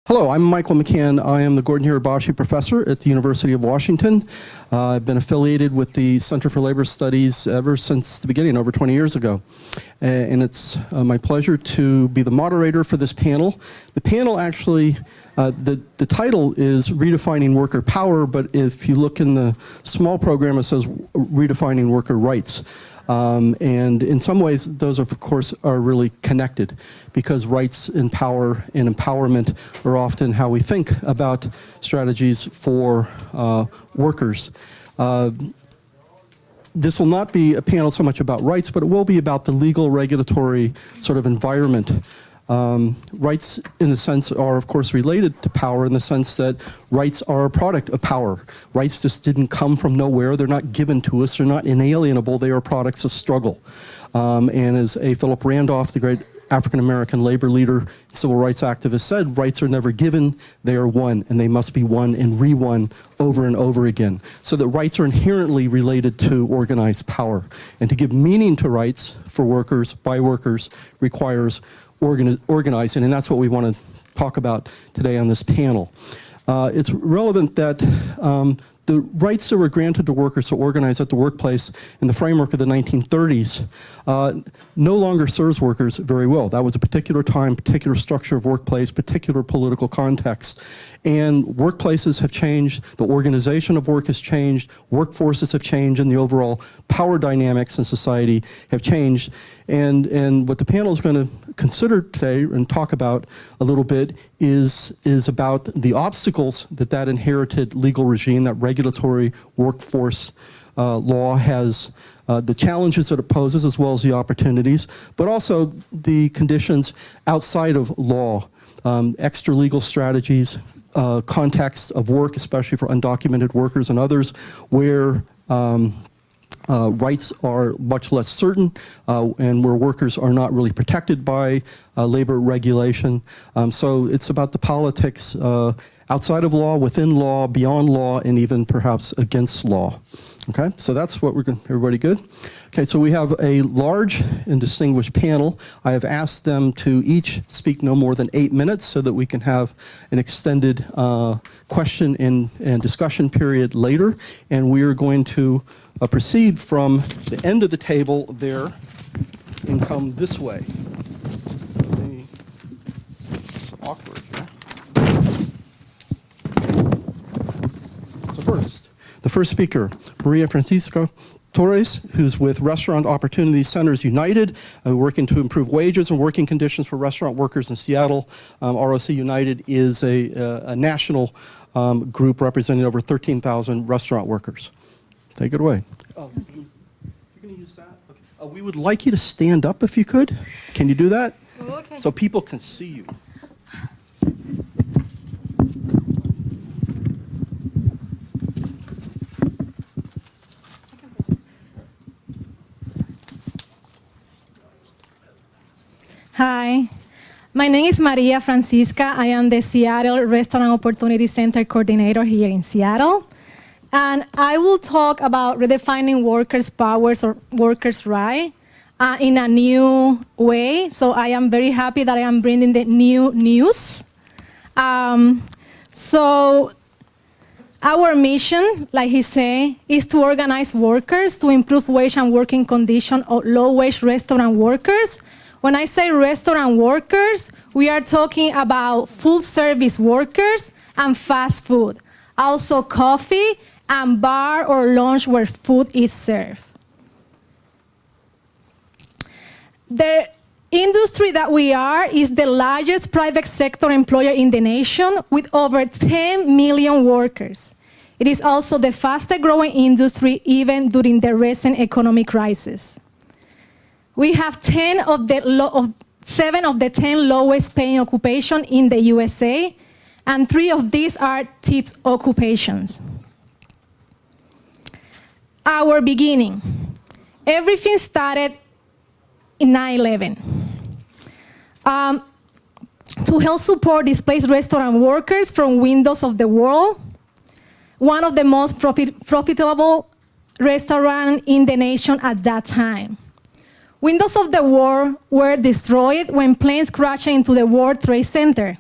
Hello, I'm Michael McCann. I am the Gordon Hirabashi Professor at the University of Washington. I've been affiliated with the Center for Labor Studies ever since the beginning, over 20 years ago. And it's my pleasure to be the moderator for this panel. The panel actually, the title is Redefining Worker Power, but if you look in the small program, it says Redefining Worker Rights. And in some ways, those of course are really connected because rights and power and empowerment are often how we think about strategies for workers. This will not be a panel so much about rights, but it will be about the legal regulatory sort of environment. Rights, in a sense, are of course related to power in the sense that rights are a product of power. Rights just didn't come from nowhere. They're not given to us. They're not inalienable. They are products of struggle. And as A. Philip Randolph, the great African-American labor leader, civil rights activist, said, rights are never given, they are won, and they must be won and re-won over and over again. So that rights are inherently related to organized power. And to give meaning to rights for workers, by workers, requires organizing, and that's what we want to talk about today on this panel. It's relevant that the rights that were granted to workers to organize at the workplace in the framework of the 1930s no longer serves workers very well. That was a particular time, particular structure of workplace, particular political context. And workplaces have changed, the organization of work has changed, workforces have changed, and the overall power dynamics in society have changed. And what the panel is going to consider today and talk about a little bit is about the obstacles that inherited legal regime, that regulatory workforce law has, the challenges that it poses as well as the opportunities, but also the conditions outside of law, extra legal strategies, contexts of work, especially for undocumented workers and others, where rights are much less certain and where workers are not really protected by labor regulation. So it's about the politics outside of law, within law, beyond law, and even perhaps against law. Okay, so that's what we're going to, everybody good? Okay, so we have a large and distinguished panel. I have asked them to each speak no more than 8 minutes so that we can have an extended question and discussion period later. And we are going to proceed from the end of the table there and come this way. It's awkward here. So first, the first speaker, Maria Francisca Torres, who's with Restaurant Opportunity Centers United, working to improve wages and working conditions for restaurant workers in Seattle. ROC United is a national group representing over 13,000 restaurant workers. Take it away. Oh, you're going to use that? Okay. We would like you to stand up if you could. Can you do that? Oh, okay. So people can see you. Hi, my name is Maria Francisca. I am the Seattle Restaurant Opportunity Center Coordinator here in Seattle. And I will talk about redefining workers' powers or workers' rights in a new way. So I am very happy that I am bringing the new news. So our mission, like he said, is to organize workers to improve wage and working conditions of low-wage restaurant workers. When I say restaurant workers, we are talking about full-service workers and fast food. Also coffee and bar or lounge where food is served. The industry that we are is the largest private sector employer in the nation with over 10 million workers. It is also the fastest growing industry even during the recent economic crisis. We have 7 of the 10 lowest paying occupations in the USA, and 3 of these are tips occupations. Our beginning. Everything started in 9/11. To help support displaced restaurant workers from windows of the world, one of the most profitable restaurants in the nation at that time. Windows of the world were destroyed when planes crashed into the World Trade Center.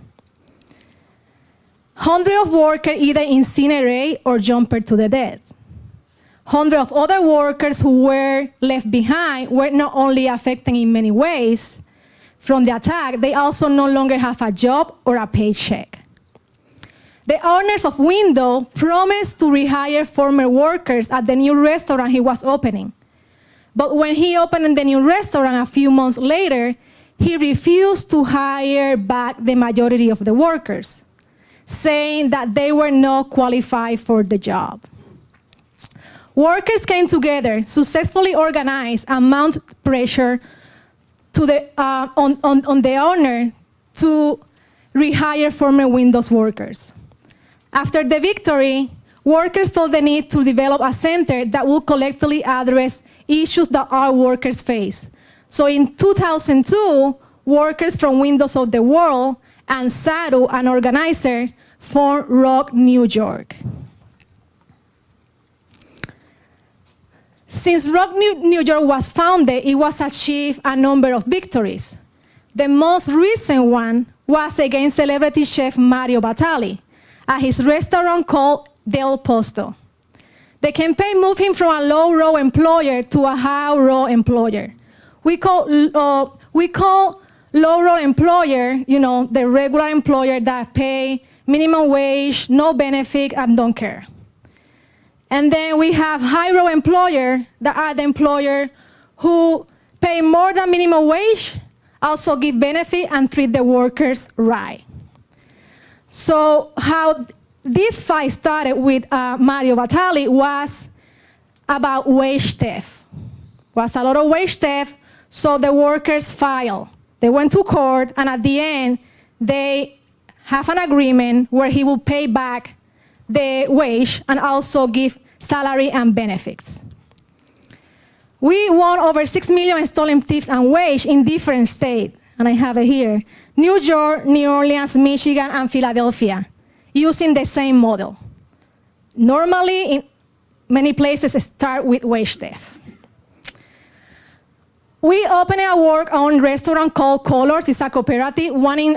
Hundreds of workers either incinerate or jumper to the death. Hundreds of other workers who were left behind were not only affected in many ways from the attack, they also no longer have a job or a paycheck. The owner of Window promised to rehire former workers at the new restaurant he was opening. But when he opened the new restaurant a few months later, he refused to hire back the majority of the workers, saying that they were not qualified for the job. Workers came together, successfully organized, and mounted pressure to on the owner to rehire former Windows workers. After the victory, workers felt the need to develop a center that would collectively address issues that our workers face. So in 2002, workers from Windows of the World and SADU, an organizer, formed ROC New York. Since ROC New York was founded, it was achieved a number of victories. The most recent one was against celebrity chef Mario Batali at his restaurant called Del Posto. The campaign moved him from a low-row employer to a high-row employer. We call low-row employer, the regular employer that pay minimum wage, no benefit, and don't care. And then we have high-row employer that are the employer who pay more than minimum wage, also give benefit and treat the workers right. So how this fight started with Mario Batali was about wage theft. Was a lot of wage theft, so the workers filed. They went to court, and at the end, they have an agreement where he will pay back the wage and also give salary and benefits. We won over 6 million in stolen thieves and wage in different states, and I have it here. New York, New Orleans, Michigan, and Philadelphia, using the same model. Normally, in many places, start with wage theft. We opened a work-owned restaurant called Colors. It's a cooperative, one in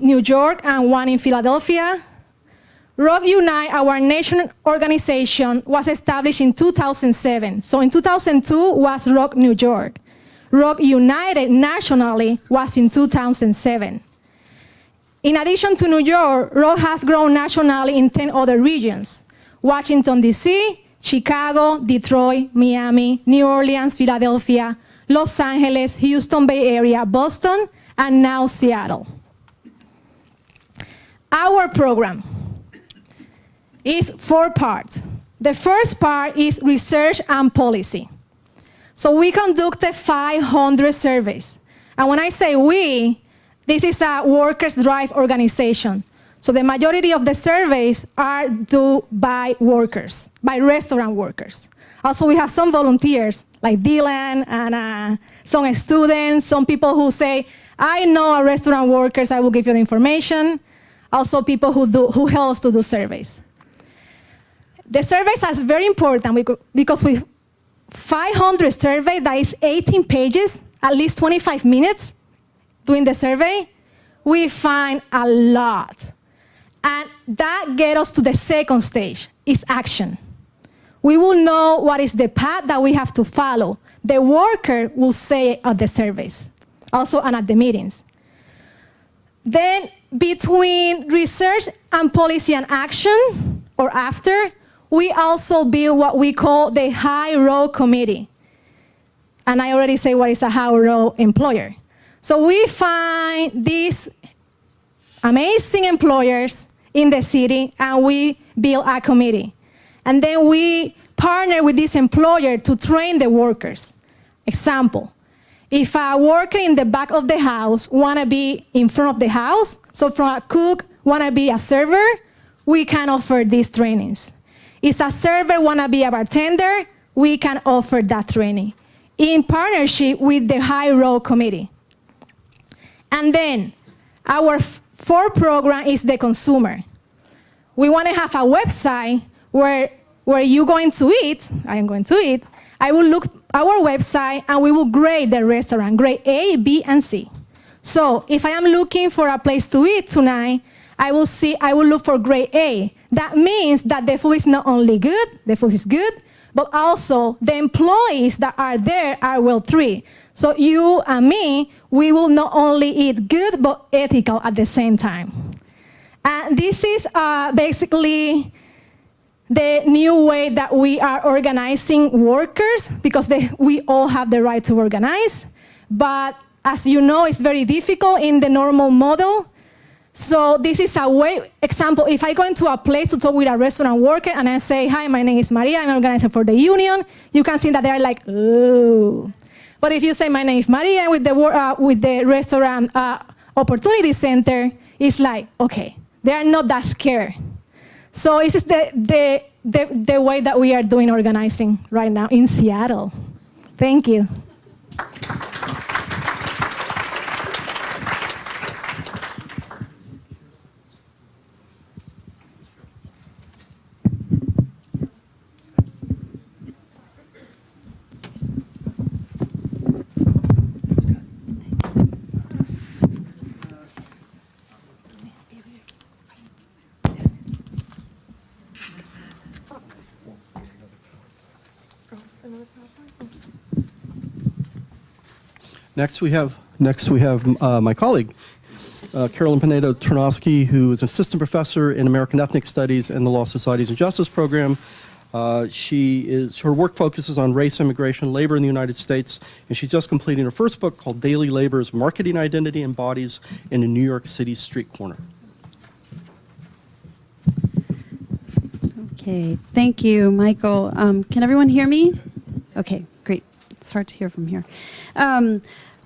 New York and one in Philadelphia. ROC Unite, our national organization, was established in 2007. So in 2002 was ROC New York. ROC United nationally was in 2007. In addition to New York, ROC has grown nationally in 10 other regions: Washington, D.C., Chicago, Detroit, Miami, New Orleans, Philadelphia, Los Angeles, Houston Bay Area, Boston, and now Seattle. Our program is 4 parts. The first part is research and policy. So we conducted 500 surveys. And when I say we, this is a workers' drive organization. So the majority of the surveys are done by workers, by restaurant workers. Also, we have some volunteers, like Dylan, and some students, some people who say, I know restaurant workers, I will give you the information. Also, people who help us to do surveys. The surveys are very important because with 500 surveys, that is 18 pages, at least 25 minutes doing the survey, we find a lot. And that gets us to the second stage, is action. We will know what is the path that we have to follow. The worker will say at the surveys, also and at the meetings. Then between research and policy and action, or after, we also build what we call the high-row committee. And I already say what is a high-row employer. So we find these amazing employers in the city, and we build a committee. And then we partner with this employer to train the workers. Example, if a worker in the back of the house want to be in front of the house, so from a cook want to be a server, we can offer these trainings. If a server want to be a bartender, we can offer that training in partnership with the high-row committee. And then our fourth program is the consumer. We want to have a website where you're going to eat, I am going to eat, I will look our website and we will grade the restaurant, grade A, B, and C. So if I am looking for a place to eat tonight, I will look for grade A. That means that the food is not only good, the food is good, but also the employees that are there are well treated. So you and me, we will not only eat good, but ethical at the same time. And this is basically the new way that we are organizing workers, because we all have the right to organize. But as you know, it's very difficult in the normal model. So this is a way, example, if I go into a place to talk with a restaurant worker and I say, hi, my name is Maria, I'm an organizer for the union, you can see that they're like, oh. But if you say, my name is Maria, with the restaurant opportunity center, it's like, okay, they are not that scared. So this is the way that we are doing organizing right now in Seattle. Thank you. Next we have my colleague, Carolyn Pinedo-Tarnowski, who is an assistant professor in American Ethnic Studies and the Law, Societies, and Justice program. Her work focuses on race, immigration, labor in the United States, and she's just completing her first book called Daily Labor's Marketing Identity and Bodies in a New York City Street Corner. Okay, thank you, Michael. Can everyone hear me? Okay, great. It's hard to hear from here.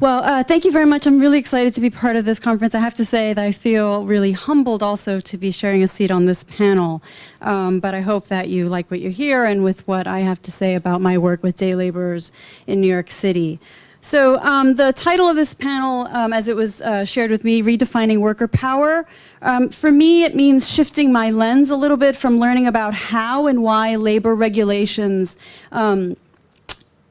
Thank you very much. I'm really excited to be part of this conference. I have to say that I feel really humbled also to be sharing a seat on this panel. But I hope that you like what you hear and with what I have to say about my work with day laborers in New York City. So the title of this panel, as it was shared with me, Redefining Worker Power. For me, it means shifting my lens a little bit from learning about how and why labor regulations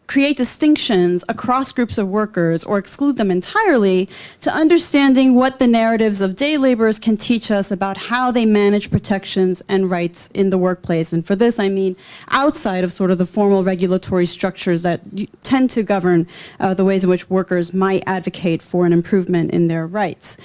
create distinctions across groups of workers or exclude them entirely, to understanding what the narratives of day laborers can teach us about how they manage protections and rights in the workplace. And for this, I mean outside of sort of the formal regulatory structures that tend to govern the ways in which workers might advocate for an improvement in their rights.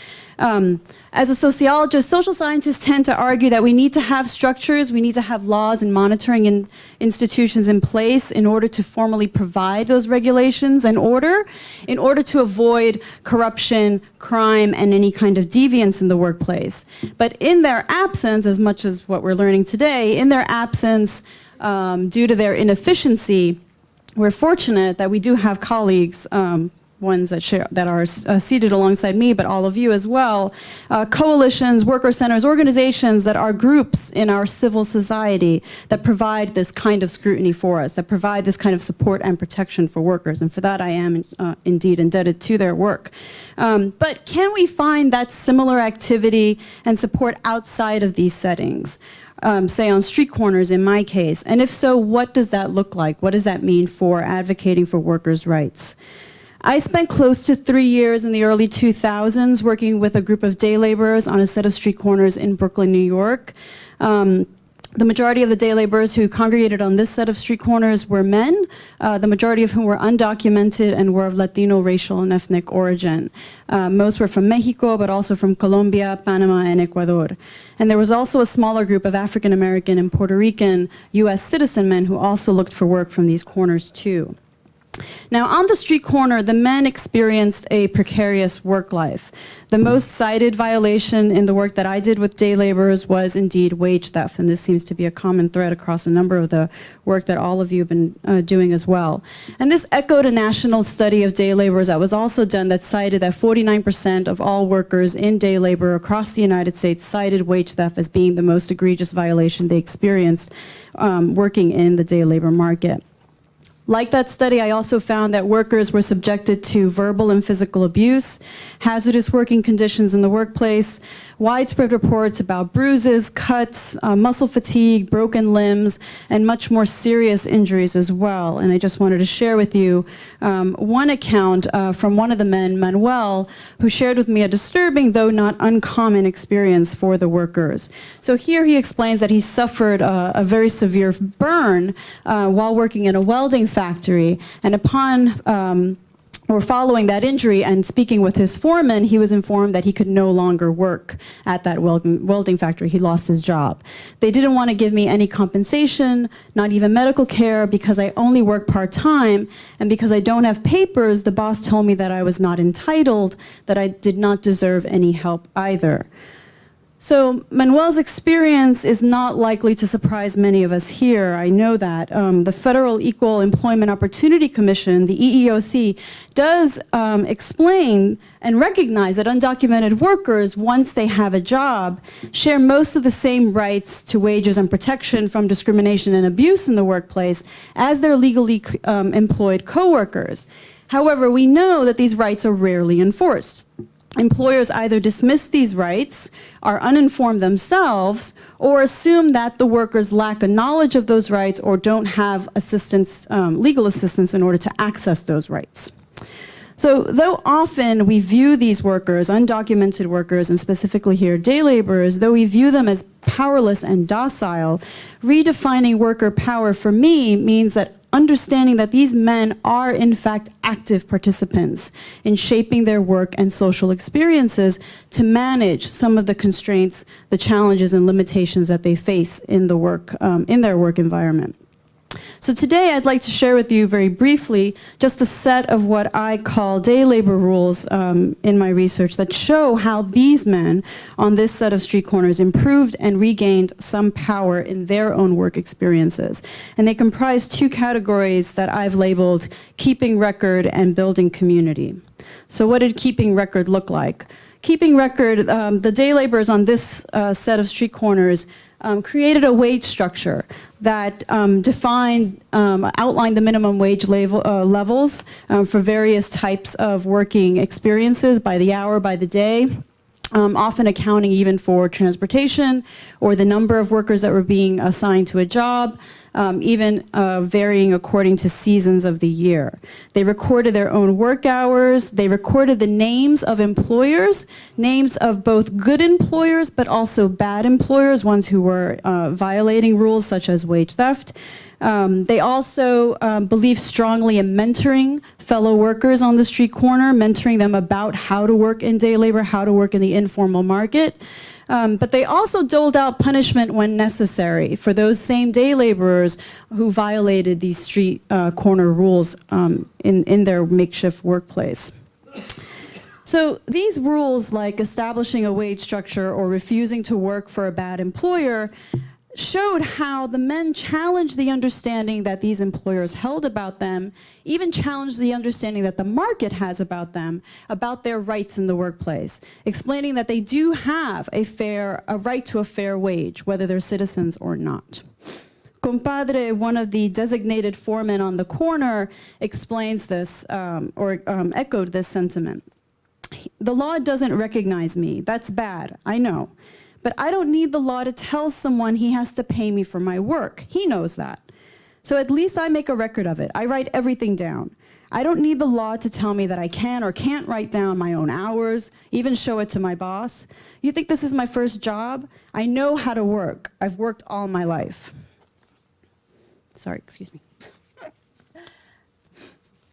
As a sociologist, social scientists tend to argue that we need to have structures, we need to have laws and monitoring institutions in place in order to formally provide those regulations and order, in order to avoid corruption, crime, and any kind of deviance in the workplace. But in their absence, as much as what we're learning today, in their absence, due to their inefficiency, we're fortunate that we do have colleagues, ones that are seated alongside me, but all of you as well, coalitions, worker centers, organizations that are groups in our civil society that provide this kind of scrutiny for us, that provide this kind of support and protection for workers. And for that, I am indeed indebted to their work. But can we find that similar activity and support outside of these settings? Say on street corners in my case? And if so, what does that look like? What does that mean for advocating for workers' rights? I spent close to 3 years in the early 2000s working with a group of day laborers on a set of street corners in Brooklyn, New York. The majority of the day laborers who congregated on this set of street corners were men, the majority of whom were undocumented and were of Latino racial and ethnic origin. Most were from Mexico, but also from Colombia, Panama, and Ecuador. And there was also a smaller group of African American and Puerto Rican US citizen men who also looked for work from these corners too. Now, on the street corner, the men experienced a precarious work life. The most cited violation in the work that I did with day laborers was indeed wage theft, and this seems to be a common thread across a number of the work that all of you have been doing as well. And this echoed a national study of day laborers that was also done that cited that 49% of all workers in day labor across the United States cited wage theft as being the most egregious violation they experienced working in the day labor market. Like that study, I also found that workers were subjected to verbal and physical abuse, hazardous working conditions in the workplace, widespread reports about bruises, cuts, muscle fatigue, broken limbs, and much more serious injuries as well. And I just wanted to share with you one account from one of the men, Manuel, who shared with me a disturbing, though not uncommon, experience for the workers. So here he explains that he suffered a very severe burn while working in a welding factory, and upon or following that injury and speaking with his foreman, he was informed that he could no longer work at that welding factory. He lost his job. They didn't want to give me any compensation, not even medical care, because I only work part-time, and because I don't have papers, the boss told me that I was not entitled, that I did not deserve any help either. So Manuel's experience is not likely to surprise many of us here. I know that. The Federal Equal Employment Opportunity Commission, the EEOC, does explain and recognize that undocumented workers, once they have a job, share most of the same rights to wages and protection from discrimination and abuse in the workplace as their legally employed coworkers. However, we know that these rights are rarely enforced. Employers either dismiss these rights, are uninformed themselves, or assume that the workers lack a knowledge of those rights or don't have assistance, legal assistance in order to access those rights. So though often we view these workers, undocumented workers, and specifically here day laborers, though we view them as powerless and docile, redefining worker power for me means that understanding that these men are in fact active participants in shaping their work and social experiences to manage some of the constraints, the challenges and limitations that they face in the work, in their work environment. So today I'd like to share with you very briefly just a set of what I call day labor rules in my research that show how these men on this set of street corners improved and regained some power in their own work experiences. And they comprise two categories that I've labeled keeping record and building community. So what did keeping record look like? Keeping record, the day laborers on this set of street corners created a wage structure that outlined the minimum wage levels for various types of working experiences by the hour, by the day, often accounting even for transportation or the number of workers that were being assigned to a job, even varying according to seasons of the year. They recorded their own work hours. They recorded the names of employers, names of both good employers but also bad employers, ones who were violating rules such as wage theft. They also believe strongly in mentoring fellow workers on the street corner, mentoring them about how to work in day labor, how to work in the informal market. But they also doled out punishment when necessary for those same day laborers who violated these street corner rules in their makeshift workplace. So these rules, like establishing a wage structure or refusing to work for a bad employer, showed how the men challenged the understanding that these employers held about them, even challenged the understanding that the market has about them, about their rights in the workplace, explaining that they do have a right to a fair wage, whether they're citizens or not. Compadre, one of the designated foremen on the corner, explains this, echoed this sentiment. The law doesn't recognize me. That's bad, I know. But I don't need the law to tell someone he has to pay me for my work. He knows that. So at least I make a record of it. I write everything down. I don't need the law to tell me that I can or can't write down my own hours, even show it to my boss. You think this is my first job? I know how to work. I've worked all my life. Sorry, excuse me.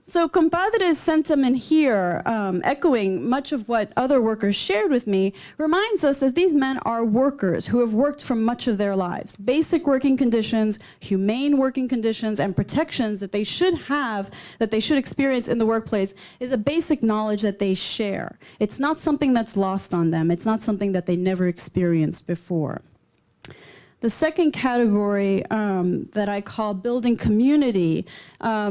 So compadre's sentiment here, echoing much of what other workers shared with me, reminds us that these men are workers who have worked for much of their lives. Basic working conditions, humane working conditions, and protections that they should have, that they should experience in the workplace is a basic knowledge that they share. It's not something that's lost on them. It's not something that they never experienced before. The second category that I call building community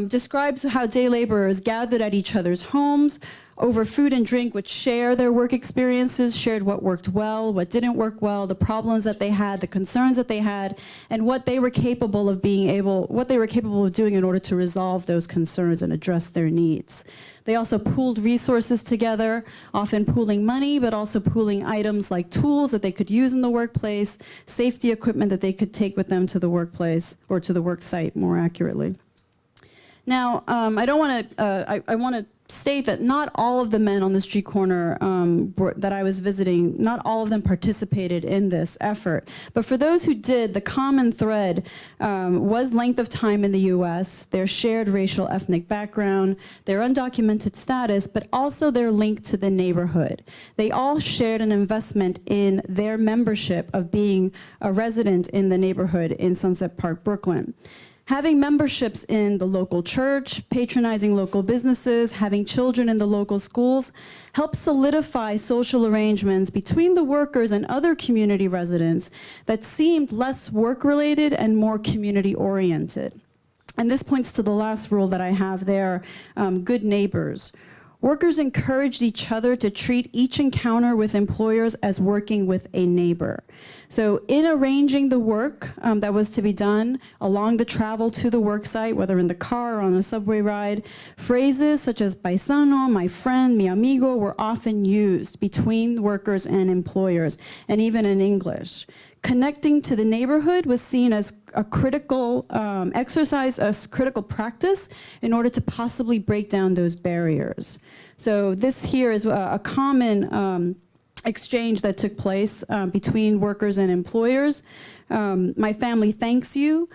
describes how day laborers gathered at each other's homes over food and drink would share their work experiences, shared what worked well, what didn't work well, the problems that they had, the concerns that they had, and what they were capable of doing in order to resolve those concerns and address their needs. They also pooled resources together, often pooling money, but also pooling items like tools that they could use in the workplace, safety equipment that they could take with them to the workplace, or to the work site more accurately. Now, I want to state that not all of the men on the street corner that I was visiting, not all of them participated in this effort. But for those who did, the common thread was length of time in the US, their shared racial ethnic background, their undocumented status, but also their link to the neighborhood. They all shared an investment in their membership of being a resident in the neighborhood in Sunset Park, Brooklyn. Having memberships in the local church, patronizing local businesses, having children in the local schools helps solidify social arrangements between the workers and other community residents that seemed less work-related and more community-oriented. And this points to the last rule that I have there, good neighbors. Workers encouraged each other to treat each encounter with employers as working with a neighbor. So in arranging the work that was to be done along the travel to the work site, whether in the car or on a subway ride, phrases such as paisano, my friend, mi amigo, were often used between workers and employers, and even in English. Connecting to the neighborhood was seen as a critical exercise, a critical practice in order to possibly break down those barriers. So this here is a common exchange that took place between workers and employers. My family thanks you.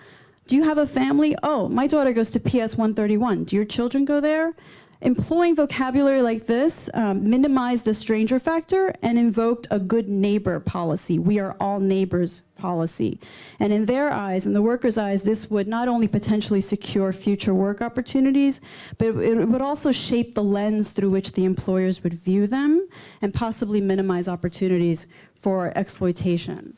Do you have a family? Oh, my daughter goes to PS 131. Do your children go there? Employing vocabulary like this minimized the stranger factor and invoked a good neighbor policy. We are all neighbors policy. And in their eyes, in the workers' eyes, this would not only potentially secure future work opportunities, but it would also shape the lens through which the employers would view them and possibly minimize opportunities for exploitation.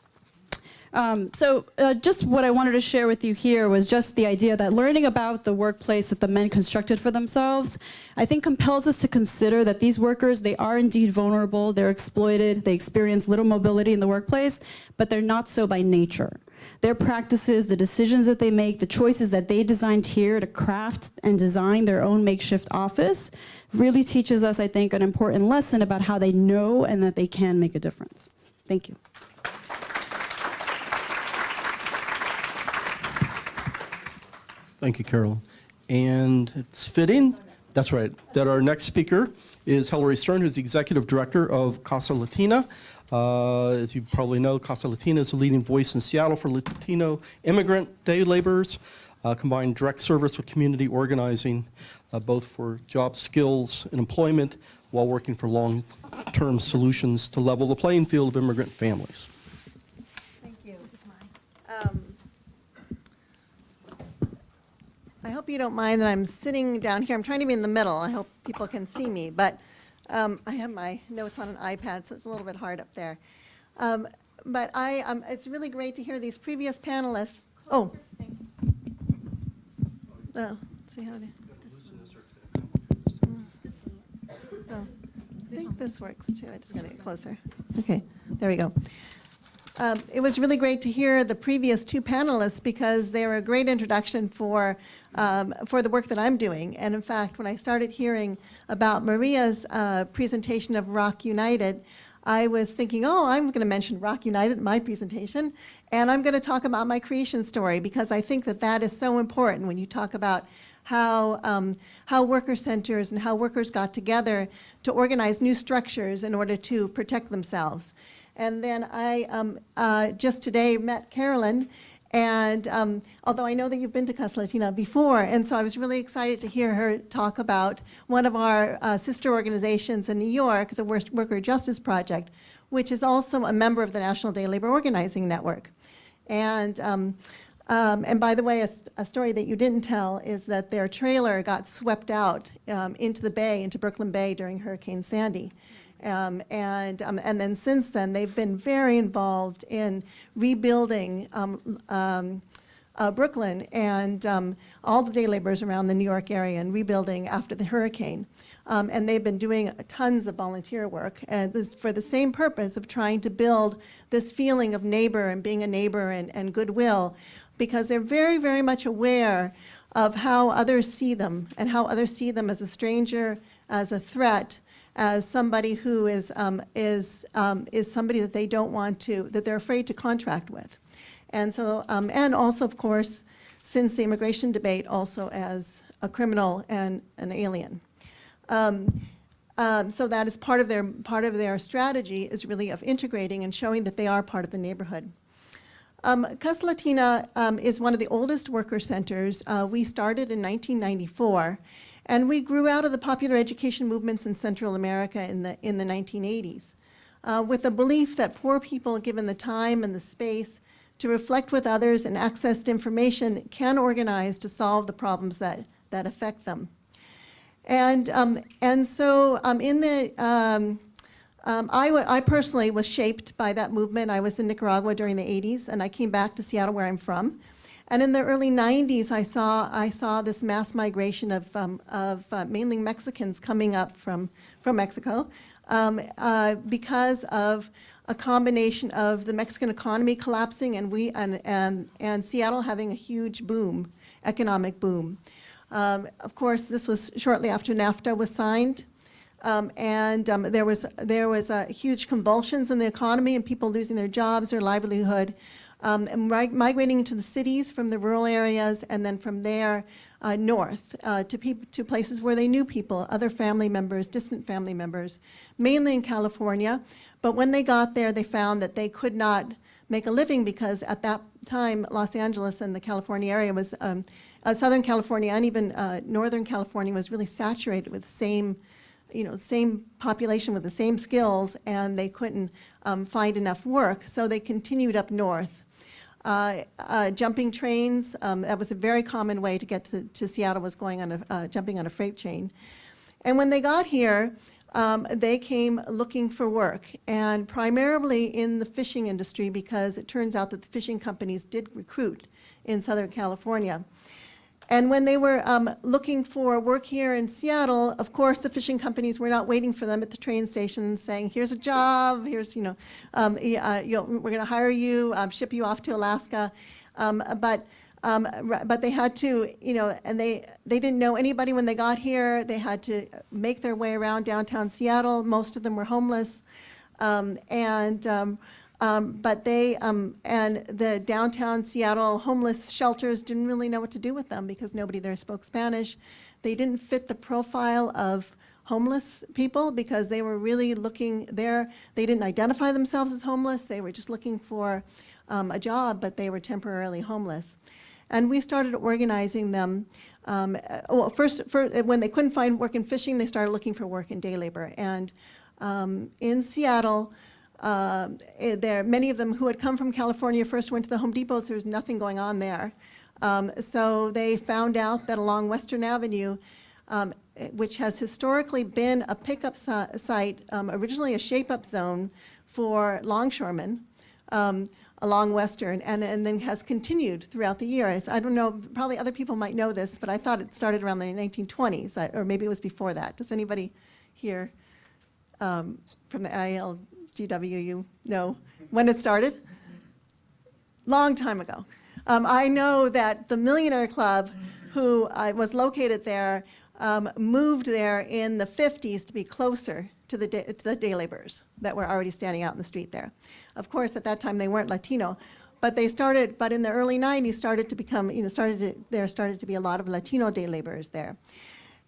Just what I wanted to share with you here was just the idea that learning about the workplace that the men constructed for themselves, I think compels us to consider that these workers, they are indeed vulnerable, they're exploited, they experience little mobility in the workplace, but they're not so by nature. Their practices, the decisions that they make, the choices that they designed here to craft and design their own makeshift office really teaches us, I think, an important lesson about how they know and that they can make a difference. Thank you. Thank you, Carol. And it's fitting, that's right, that our next speaker is Hilary Stern, who's the Executive Director of Casa Latina. As you probably know, Casa Latina is a leading voice in Seattle for Latino immigrant day laborers, combined direct service with community organizing, both for job skills and employment, while working for long-term solutions to level the playing field of immigrant families. Thank you. This is mine. I hope you don't mind that I'm sitting down here. I'm trying to be in the middle. I hope people can see me, but I have my notes on an iPad, so it's a little bit hard up there. But it's really great to hear these previous panelists. Oh, thank you. Oh, let's see how to. Oh, I think this works too. I just got to get closer. Okay, there we go. It was really great to hear the previous two panelists because they were a great introduction for the work that I'm doing. And in fact, when I started hearing about Maria's presentation of Rock United, I was thinking, oh, I'm going to mention Rock United in my presentation, and I'm going to talk about my creation story because I think that that is so important when you talk about how worker centers and how workers got together to organize new structures in order to protect themselves. And then I just today met Carolyn, and although I know that you've been to Casa Latina before, and so I was really excited to hear her talk about one of our sister organizations in New York, the Worker Justice Project, which is also a member of the National Day Labor Organizing Network. And by the way, a story that you didn't tell is that their trailer got swept out into the bay, into Brooklyn Bay during Hurricane Sandy. And then since then, they've been very involved in rebuilding Brooklyn and all the day laborers around the New York area and rebuilding after the hurricane. And they've been doing tons of volunteer work, and this for the same purpose of trying to build this feeling of neighbor and being a neighbor and goodwill, because they're very, very much aware of how others see them and how others see them as a stranger, as a threat, as somebody who is somebody that they don't want to, that they're afraid to contract with. And so, and also, of course, since the immigration debate, also as a criminal and an alien. So that is part of their strategy, is really of integrating and showing that they are part of the neighborhood. Casa Latina is one of the oldest worker centers. We started in 1994, and we grew out of the popular education movements in Central America in the 1980s, with the belief that poor people, given the time and the space to reflect with others and access to information, can organize to solve the problems that affect them. And so I personally was shaped by that movement. I was in Nicaragua during the 80s, and I came back to Seattle, where I'm from. And in the early 90s, I saw this mass migration of mainly Mexicans coming up from Mexico because of a combination of the Mexican economy collapsing and Seattle having a huge boom, economic boom. Of course, this was shortly after NAFTA was signed, and there was huge convulsions in the economy and people losing their jobs, their livelihood, and migrating into the cities from the rural areas, and then from there north to places where they knew people, other family members, distant family members, mainly in California. But when they got there, they found that they could not make a living, because at that time, Los Angeles and the California area was, Southern California and even Northern California was really saturated with same population with the same skills, and they couldn't find enough work, so they continued up north. Jumping trains, that was a very common way to get to Seattle, was going on jumping on a freight train. And when they got here, they came looking for work, and primarily in the fishing industry, because it turns out that the fishing companies did recruit in Southern California. And when they were looking for work here in Seattle, of course, the fishing companies were not waiting for them at the train station saying, here's a job, here's, we're going to hire you, ship you off to Alaska. But they had to, and they didn't know anybody when they got here. They had to make their way around downtown Seattle. Most of them were homeless. But and the downtown Seattle homeless shelters didn't really know what to do with them, because nobody there spoke Spanish. They didn't fit the profile of homeless people, because they were really looking there. They didn't identify themselves as homeless. They were just looking for a job, but they were temporarily homeless. And we started organizing them. First, when they couldn't find work in fishing, they started looking for work in day labor. And in Seattle, many of them who had come from California first went to the Home Depots. There's nothing going on there. So they found out that along Western Avenue, which has historically been a pickup site, originally a shape-up zone for longshoremen, along Western, and then has continued throughout the years. I don't know, probably other people might know this, but I thought it started around the 1920s, or maybe it was before that. Does anybody here from the ILGWU know when it started? Long time ago. I know that the Millionaire Club, who was located there, moved there in the 50s to be closer to the day laborers that were already standing out in the street there. Of course, at that time they weren't Latino, but they started. But in the early 90s, started to become, there started to be a lot of Latino day laborers there,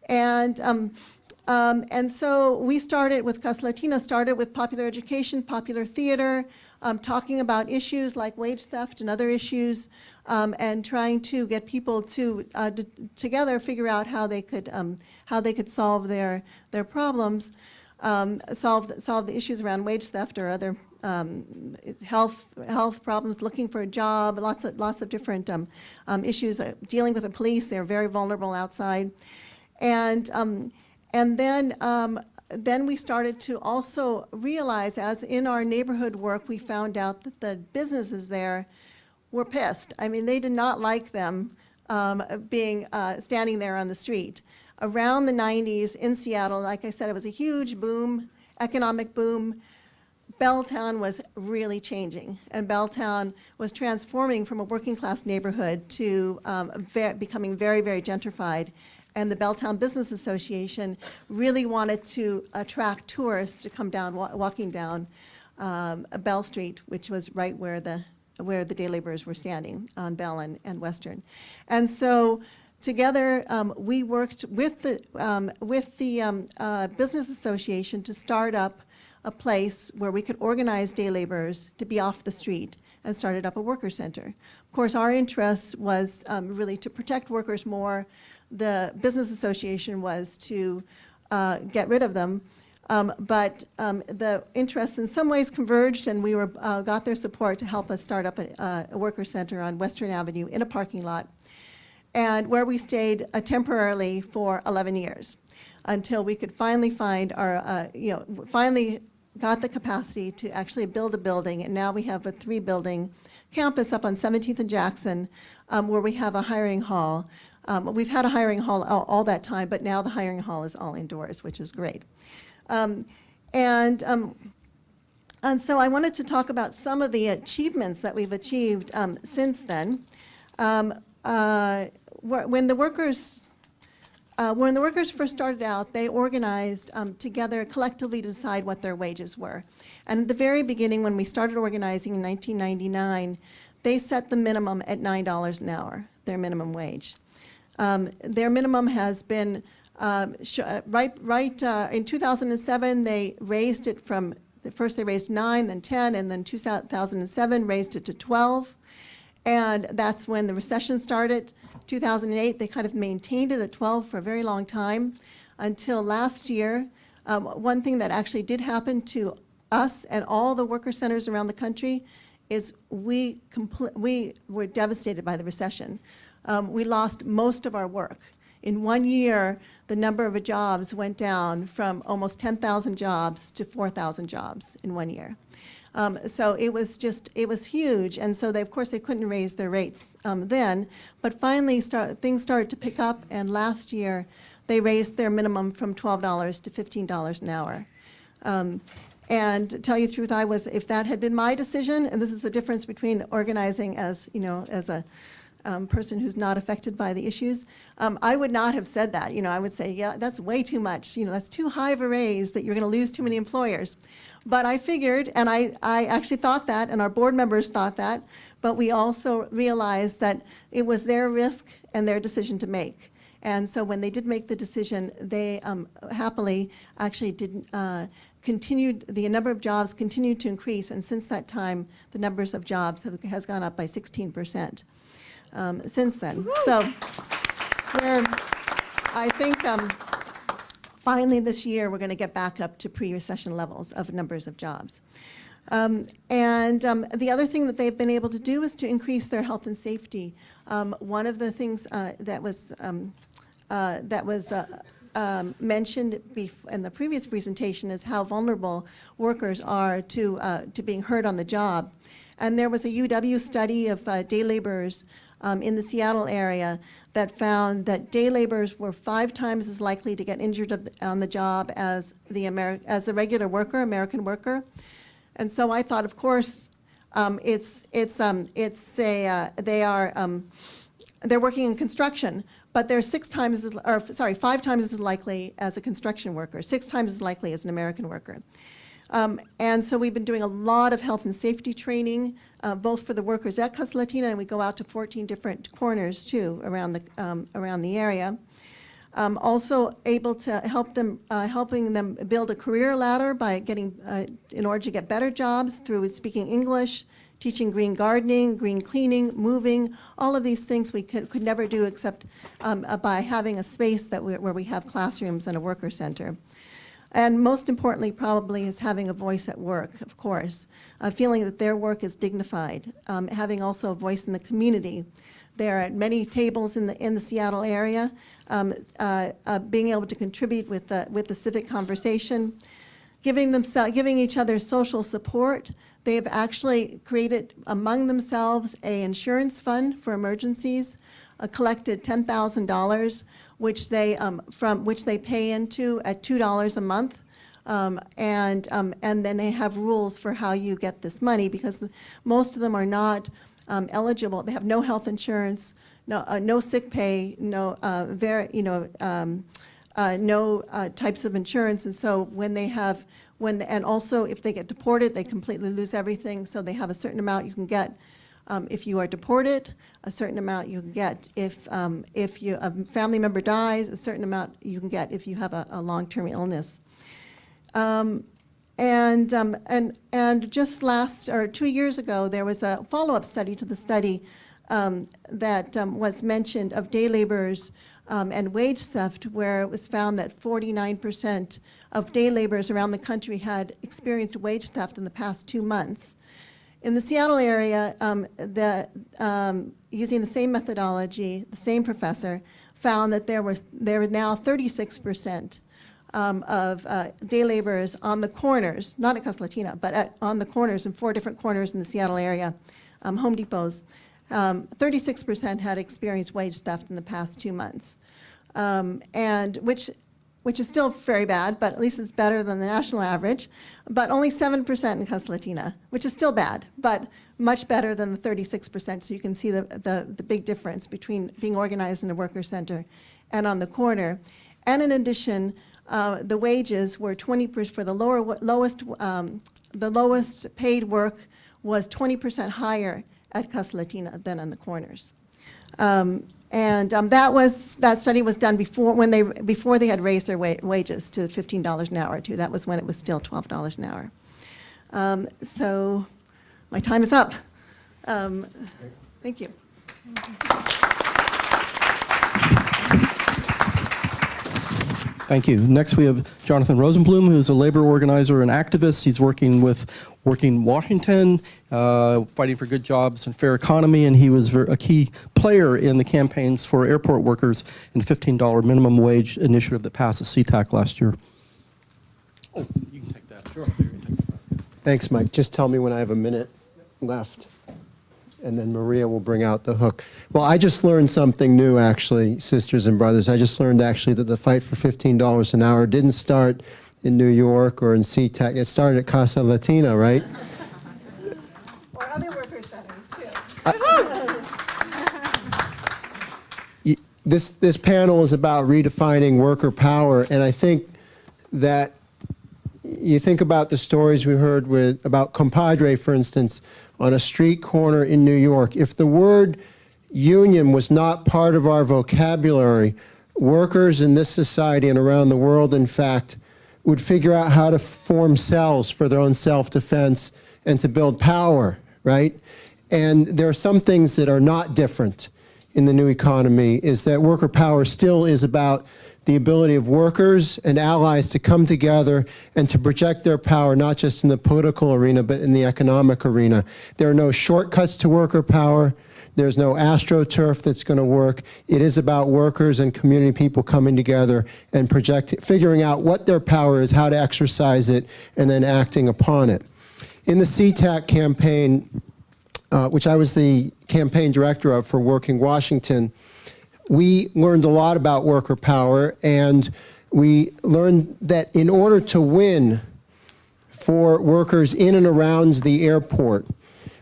and so we started with Casa Latina. Started with popular education, popular theater, talking about issues like wage theft and other issues, and trying to get people to together figure out how they could solve their problems. Solve the issues around wage theft or other health problems, looking for a job, lots of different issues, dealing with the police. They're very vulnerable outside, and then we started to also realize, as in our neighborhood work, we found out that the businesses there were pissed. I mean, they did not like them standing there on the street. Around the 90s in Seattle, like I said, it was a huge boom, economic boom. Belltown was really changing, and Belltown was transforming from a working class neighborhood to becoming very, very gentrified. And the Belltown Business Association really wanted to attract tourists to come down, walking down Bell Street, which was right where the day laborers were standing on Bell and Western. And so together we worked with the Business Association to start up a place where we could organize day laborers to be off the street, and started up a worker center. Of course, our interest was really to protect workers more. The Business Association was to get rid of them. But the interests in some ways converged, and we got their support to help us start up a worker center on Western Avenue in a parking lot, and where we stayed temporarily for 11 years until we could finally find our, finally got the capacity to actually build a building. And now we have a 3-building campus up on 17th and Jackson, where we have a hiring hall. We've had a hiring hall all that time, but now the hiring hall is all indoors, which is great. And so I wanted to talk about some of the achievements that we've achieved since then. When the workers first started out, they organized together collectively to decide what their wages were. And at the very beginning, when we started organizing in 1999, they set the minimum at $9 an hour, their minimum wage. Their minimum has been in 2007, they raised it from, first they raised 9, then 10, and then 2007 raised it to 12. And that's when the recession started. 2008, they kind of maintained it at 12 for a very long time until last year. One thing that actually did happen to us and all the worker centers around the country is we were devastated by the recession. We lost most of our work. In 1 year, the number of jobs went down from almost 10,000 jobs to 4,000 jobs in 1 year. So it was huge, and so of course they couldn't raise their rates then, but finally things started to pick up, and last year they raised their minimum from $12 to $15 an hour. And to tell you the truth, if that had been my decision, and this is the difference between organizing as a person who's not affected by the issues, I would not have said that. I would say, yeah, that's way too much. That's too high of a raise that you're going to lose too many employers. But I figured, and I actually thought that, and our board members thought that, but we also realized that it was their risk and their decision to make. And so when they did make the decision, they happily actually continued, the number of jobs continued to increase, and since that time, the numbers of jobs has gone up by 16%. Since then. So I think finally this year we're going to get back up to pre-recession levels of numbers of jobs. And the other thing that they've been able to do is to increase their health and safety. One of the things that was mentioned in the previous presentation is how vulnerable workers are to being hurt on the job. And there was a UW study of day laborers in the Seattle area that found that day laborers were 5 times as likely to get injured on the job as the regular worker, American worker. And so I thought, of course, they're working in construction, but they're 5 times as likely as a construction worker, 6 times as likely as an American worker. And so we've been doing a lot of health and safety training, both for the workers at Casa Latina, and we go out to 14 different corners too around the area. Also able to helping them build a career ladder by in order to get better jobs through speaking English, teaching green gardening, green cleaning, moving, all of these things we could never do except by having a space where we have classrooms and a worker center. And most importantly, probably, is having a voice at work, of course, feeling that their work is dignified, having also a voice in the community. They're at many tables in the Seattle area, being able to contribute with the civic conversation. giving each other social support. They've actually created among themselves an insurance fund for emergencies, collected $10,000, which they pay into at $2 a month. And then they have rules for how you get this money, because most of them are not eligible. They have no health insurance, no sick pay, no types of insurance. And so and also if they get deported, they completely lose everything. So they have a certain amount you can get if you are deported, a certain amount you can get if a family member dies, a certain amount you can get if you have a long-term illness. And just 2 years ago, there was a follow-up study to the study that was mentioned of day laborers and wage theft, where it was found that 49% of day laborers around the country had experienced wage theft in the past 2 months. In the Seattle area, using the same methodology, the same professor found that there were now 36% of day laborers on the corners, not at Casa Latina, but on the corners, in 4 different corners in the Seattle area, Home Depots. 36% had experienced wage theft in the past 2 months, and which is still very bad, but at least it's better than the national average. But only 7% in Casa Latina, which is still bad, but much better than the 36%. So you can see the big difference between being organized in a worker center and on the corner. And in addition, the wages were 20% for the lowest paid work was 20% higher at Casa Latina than on the corners. That study was done before they had raised their wages to $15 an hour too. That was when it was still $12 an hour. So my time is up. Thank you. Thank you. Next, we have Jonathan Rosenblum, who's a labor organizer and activist. He's working Washington, fighting for good jobs and fair economy, and he was a key player in the campaigns for airport workers and $15 minimum wage initiative that passed the CTAC last year. Oh, you can take that. Sure. Thanks, Mike. Just tell me when I have a minute left, and then Maria will bring out the hook. Well, I just learned something new, actually, sisters and brothers. I just learned, actually, that the fight for $15 an hour didn't start in New York or in SeaTac. It started at Casa Latina, right? Or other worker settings, too. This panel is about redefining worker power, and I think that you think about the stories we heard about Compadre, for instance, on a street corner in New York. If the word union was not part of our vocabulary, workers in this society and around the world, in fact, would figure out how to form cells for their own self-defense and to build power, right? And there are some things that are not different in the new economy, is that worker power still is about the ability of workers and allies to come together and to project their power, not just in the political arena, but in the economic arena. There are no shortcuts to worker power. There's no AstroTurf that's going to work. It is about workers and community people coming together and figuring out what their power is, how to exercise it, and then acting upon it. In the CTAC campaign, which I was the campaign director of for Working Washington, we learned a lot about worker power, and we learned that in order to win for workers in and around the airport,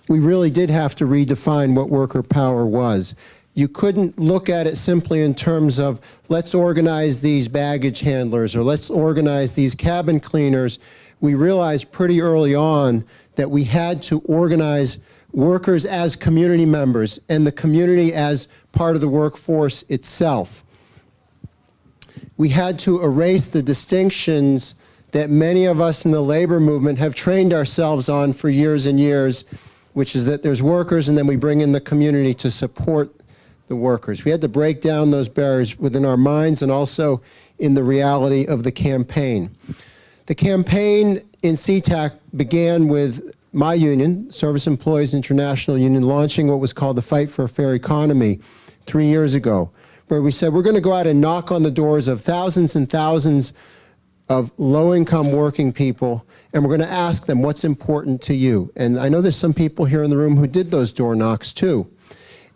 we really did have to redefine what worker power was. You couldn't look at it simply in terms of, let's organize these baggage handlers or let's organize these cabin cleaners. We realized pretty early on that we had to organize workers as community members and the community as part of the workforce itself. We had to erase the distinctions that many of us in the labor movement have trained ourselves on for years and years, which is that there's workers and then we bring in the community to support the workers. We had to break down those barriers within our minds and also in the reality of the campaign. The campaign in CTAC began with my union, Service Employees International Union, launching what was called the Fight for a Fair Economy 3 years ago, where we said we're going to go out and knock on the doors of thousands and thousands of low-income working people, and we're going to ask them what's important to you. And I know there's some people here in the room who did those door knocks too.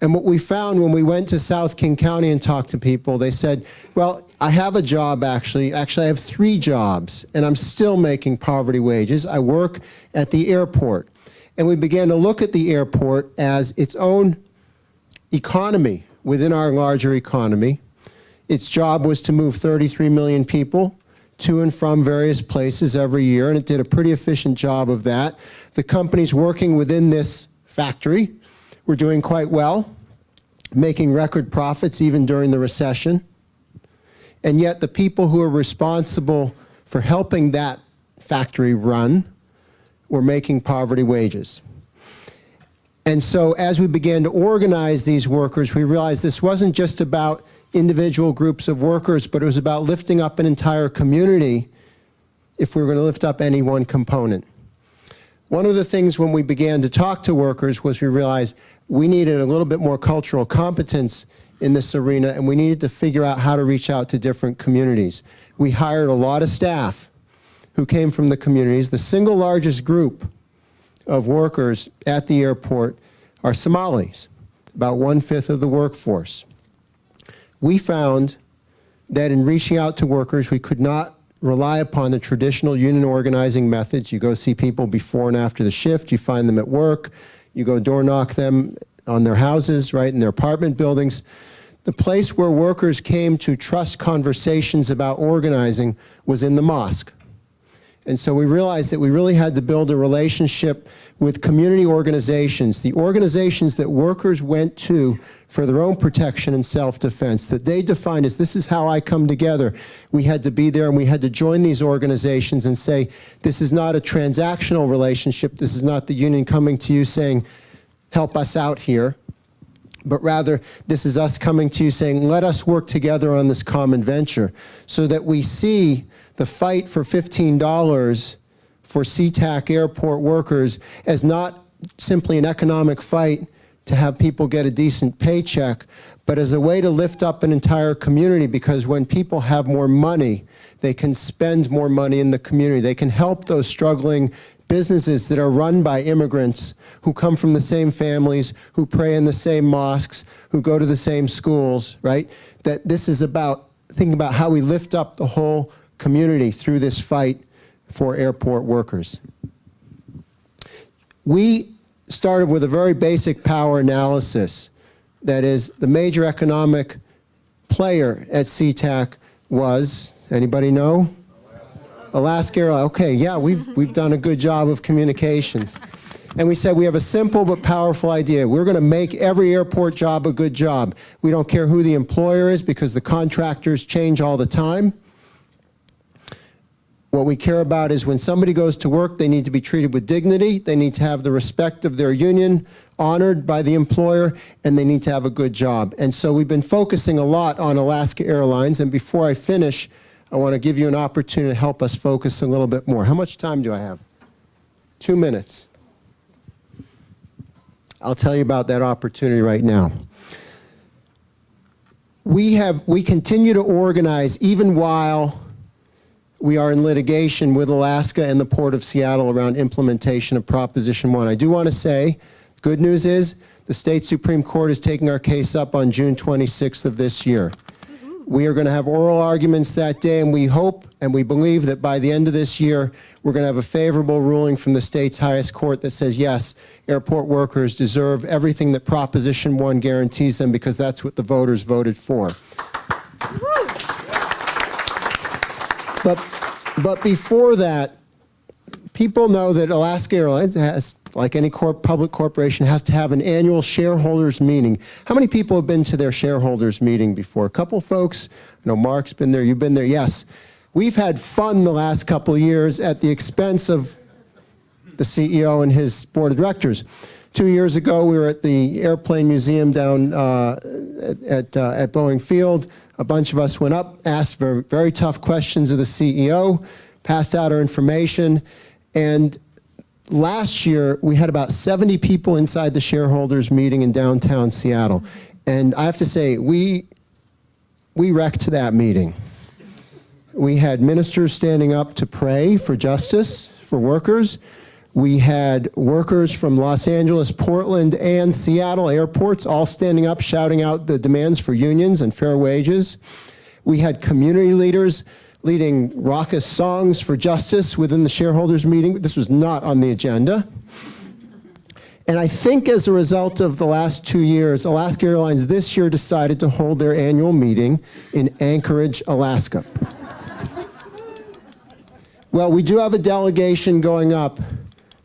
And what we found when we went to South King County and talked to people, they said, well, I have a job actually. Actually, I have 3 jobs, and I'm still making poverty wages. I work at the airport. And we began to look at the airport as its own economy within our larger economy. Its job was to move 33 million people to and from various places every year, and it did a pretty efficient job of that. The companies working within this factory were doing quite well, making record profits even during the recession. And yet the people who are responsible for helping that factory run were making poverty wages. And so as we began to organize these workers, we realized this wasn't just about individual groups of workers, but it was about lifting up an entire community if we were going to lift up any one component. One of the things when we began to talk to workers was we realized we needed a little bit more cultural competence in this arena, and we needed to figure out how to reach out to different communities. We hired a lot of staff who came from the communities. The single largest group of workers at the airport are Somalis, about 1/5 of the workforce. We found that in reaching out to workers, we could not rely upon the traditional union organizing methods. You go see people before and after the shift, you find them at work, you go door knock them on their houses, right, in their apartment buildings. The place where workers came to trust conversations about organizing was in the mosque. And so we realized that we really had to build a relationship with community organizations, the organizations that workers went to for their own protection and self-defense, that they defined as, this is how I come together. We had to be there and we had to join these organizations and say, this is not a transactional relationship. This is not the union coming to you saying, help us out here. But rather, this is us coming to you saying, let us work together on this common venture, so that we see the fight for $15 for SeaTac airport workers as not simply an economic fight to have people get a decent paycheck, but as a way to lift up an entire community, because when people have more money, they can spend more money in the community. They can help those struggling businesses that are run by immigrants who come from the same families, who pray in the same mosques, who go to the same schools, right? That this is about thinking about how we lift up the whole community through this fight for airport workers. We started with a very basic power analysis. That is, the major economic player at SeaTac was, anybody know? Alaska Airlines. Okay, yeah, we've done a good job of communications. And we said we have a simple but powerful idea. We're going to make every airport job a good job. We don't care who the employer is because the contractors change all the time. What we care about is when somebody goes to work, they need to be treated with dignity, they need to have the respect of their union honored by the employer, and they need to have a good job. And so we've been focusing a lot on Alaska Airlines, and before I finish, I want to give you an opportunity to help us focus a little bit more. How much time do I have? 2 minutes. I'll tell you about that opportunity right now. We continue to organize even while we are in litigation with Alaska and the Port of Seattle around implementation of Proposition 1. I do want to say, good news is the state Supreme Court is taking our case up on June 26th of this year. We are going to have oral arguments that day, and we hope and we believe that by the end of this year, we're going to have a favorable ruling from the state's highest court that says, yes, airport workers deserve everything that Proposition 1 guarantees them, because that's what the voters voted for. But before that, people know that Alaska Airlines has, like any public corporation, has to have an annual shareholders meeting. How many people have been to their shareholders meeting before? A couple folks? I know Mark's been there, you've been there, yes. We've had fun the last couple of years at the expense of the CEO and his board of directors. 2 years ago, we were at the Airplane Museum down at Boeing Field. A bunch of us went up, asked very, very tough questions of the CEO, passed out our information, and last year, we had about 70 people inside the shareholders meeting in downtown Seattle. And I have to say, we wrecked that meeting. We had ministers standing up to pray for justice for workers. We had workers from Los Angeles, Portland, and Seattle airports all standing up, shouting out the demands for unions and fair wages. We had community leaders leading raucous songs for justice within the shareholders meeting. This was not on the agenda. And I think as a result of the last 2 years, Alaska Airlines this year decided to hold their annual meeting in Anchorage, Alaska. Well, we do have a delegation going up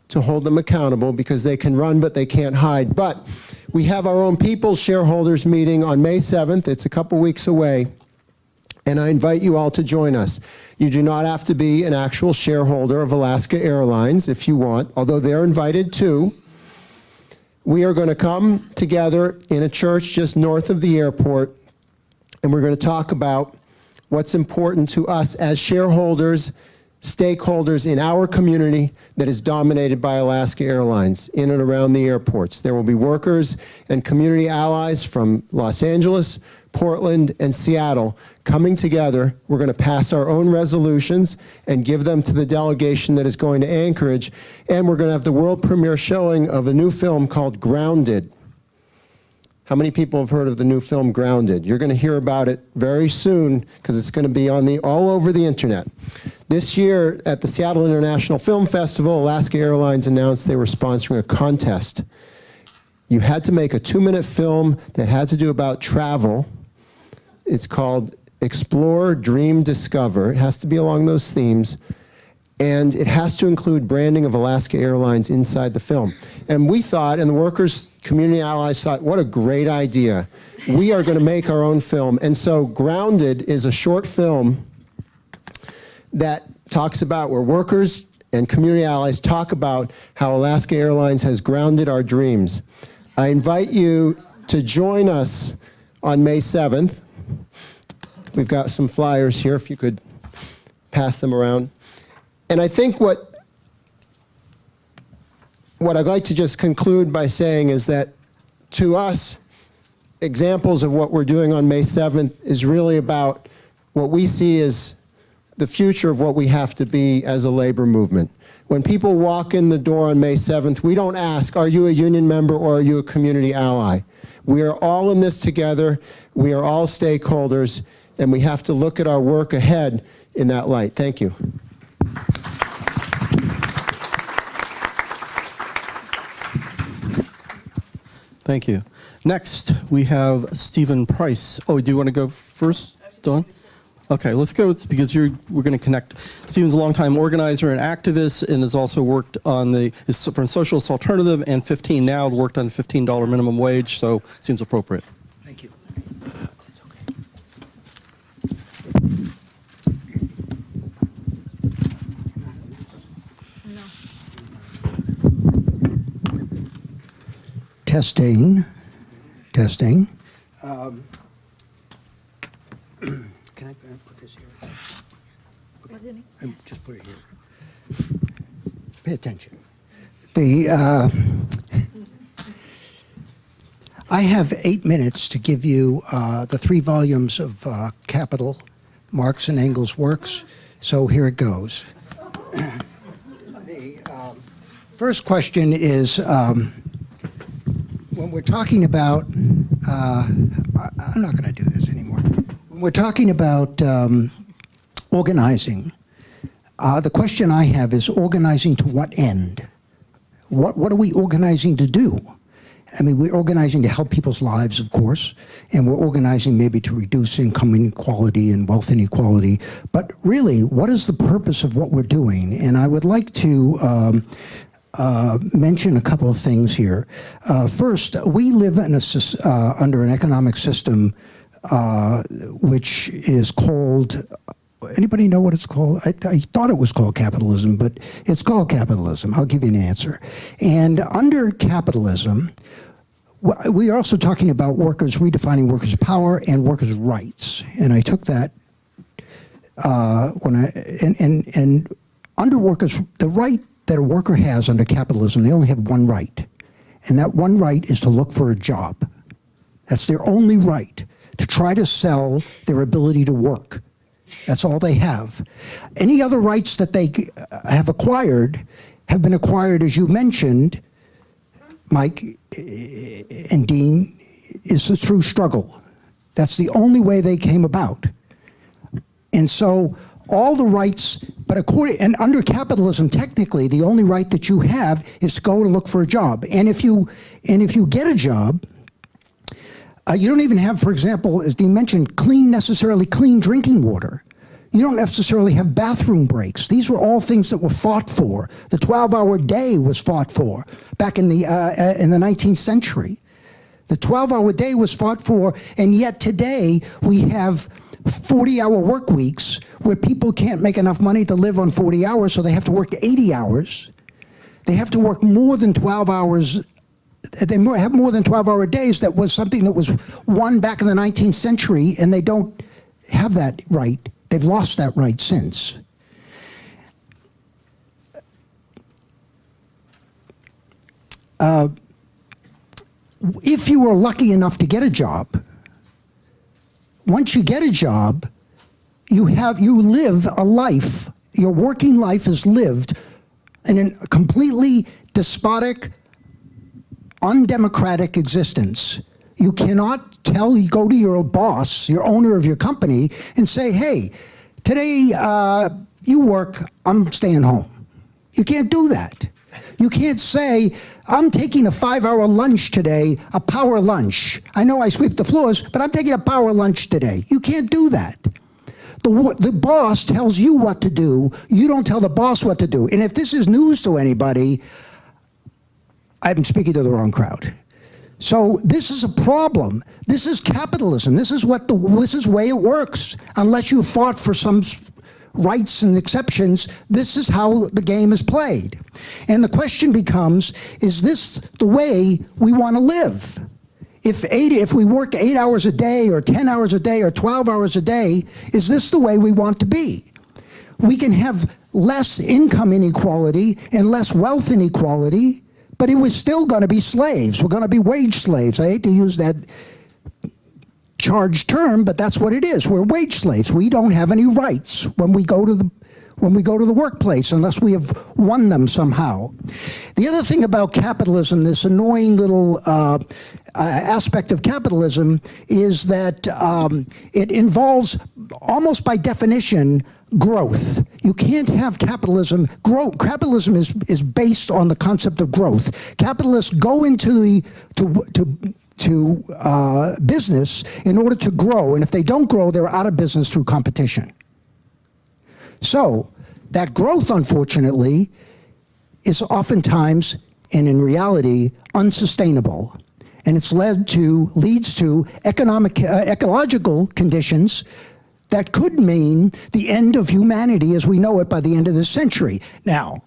to hold them accountable because they can run but they can't hide. But we have our own People's Shareholders meeting on May 7th. It's a couple weeks away. And I invite you all to join us. You do not have to be an actual shareholder of Alaska Airlines if you want, although they're invited too. We are going to come together in a church just north of the airport, and we're going to talk about what's important to us as shareholders, stakeholders in our community that is dominated by Alaska Airlines in and around the airports. There will be workers and community allies from Los Angeles, Portland, and Seattle coming together. We're going to pass our own resolutions and give them to the delegation that is going to Anchorage. And we're going to have the world premiere showing of a new film called Grounded. How many people have heard of the new film Grounded? You're going to hear about it very soon because it's going to be on all over the internet. This year at the Seattle International Film Festival, Alaska Airlines announced they were sponsoring a contest. You had to make a 2-minute film that had to do about travel. It's called Explore, Dream, Discover. It has to be along those themes. And it has to include branding of Alaska Airlines inside the film. And we thought, and the workers' community allies thought, what a great idea. We are going to make our own film. And so Grounded is a short film that talks about where workers and community allies talk about how Alaska Airlines has grounded our dreams. I invite you to join us on May 7th. We've got some flyers here, if you could pass them around. And I think what I'd like to just conclude by saying is that to us, examples of what we're doing on May 7th is really about what we see as the future of what we have to be as a labor movement. When people walk in the door on May 7th, we don't ask, are you a union member or are you a community ally? We are all in this together. We are all stakeholders, and we have to look at our work ahead in that light. Thank you. Thank you. Next, we have Stephen Price. Oh, do you want to go first, Dawn? Okay, let's go because we're going to connect. Stephen's a longtime organizer and activist, and has also worked on is from Socialist Alternative and 15 Now, worked on the $15 minimum wage, so seems appropriate. Thank you. Testing. Can I put this here? Okay. Just put it here. Pay attention. I have 8 minutes to give you the 3 volumes of Capital, Marx and Engels' works, so here it goes. The first question is, when we're talking about, I'm not going to do this anymore. When we're talking about organizing, the question I have is organizing to what end? What are we organizing to do? I mean, we're organizing to help people's lives, of course, and we're organizing maybe to reduce income inequality and wealth inequality. But really, what is the purpose of what we're doing? And I would like to mention a couple of things here. First, we live in under an economic system which is called, anybody know what it's called? I thought it was called capitalism, but it's called capitalism. I'll give you an answer. And under capitalism, we are also talking about workers, redefining workers' power and workers' rights. And I took that and under workers, the right that a worker has under capitalism, they only have one right. And that one right is to look for a job. That's their only right, to try to sell their ability to work. That's all they have. Any other rights that they have acquired have been acquired, as you mentioned, Mike and Dean, is through struggle. That's the only way they came about. And so all the rights, but under capitalism, technically, the only right that you have is to go and look for a job. And if you get a job, you don't even have, for example, as Dean mentioned, necessarily clean drinking water. You don't necessarily have bathroom breaks. These were all things that were fought for. The 12-hour day was fought for back in the 19th century. The 12-hour day was fought for, and yet today we have 40-hour work weeks where people can't make enough money to live on 40 hours, so they have to work 80 hours. They have to work more than 12 hours. They have more than 12-hour days. That was something that was won back in the 19th century, and they don't have that right. They've lost that right since. If you were lucky enough to get a job, once you get a job, you live a life. Your working life is lived in a completely despotic, undemocratic existence. You cannot go to your boss, your owner of your company, and say, hey, today you work, I'm staying home. You can't do that. You can't say, I'm taking a 5-hour lunch today, a power lunch. I know I sweep the floors, but I'm taking a power lunch today. You can't do that. The boss tells you what to do. You don't tell the boss what to do. And if this is news to anybody, I'm speaking to the wrong crowd. So this is a problem. This is capitalism. This is the way it works. Unless you fought for some rights and exceptions, this is how the game is played. And the question becomes, is this the way we want to live? If we work 8 hours a day or 10 hours a day or 12 hours a day, is this the way we want to be? We can have less income inequality and less wealth inequality, but it was still going to be slaves. We're going to be wage slaves. I hate to use that charged term, but that's what it is. We're wage slaves. We don't have any rights when we go to the workplace unless we have won them somehow. The other thing about capitalism, this annoying little aspect of capitalism, is that it involves, almost by definition, growth. You can't have capitalism. Capitalism is based on the concept of growth. Capitalists go into business in order to grow, and if they don't grow, they're out of business through competition. So that growth, unfortunately, is oftentimes, and in reality, unsustainable. And it's leads to ecological conditions that could mean the end of humanity as we know it by the end of this century. Now,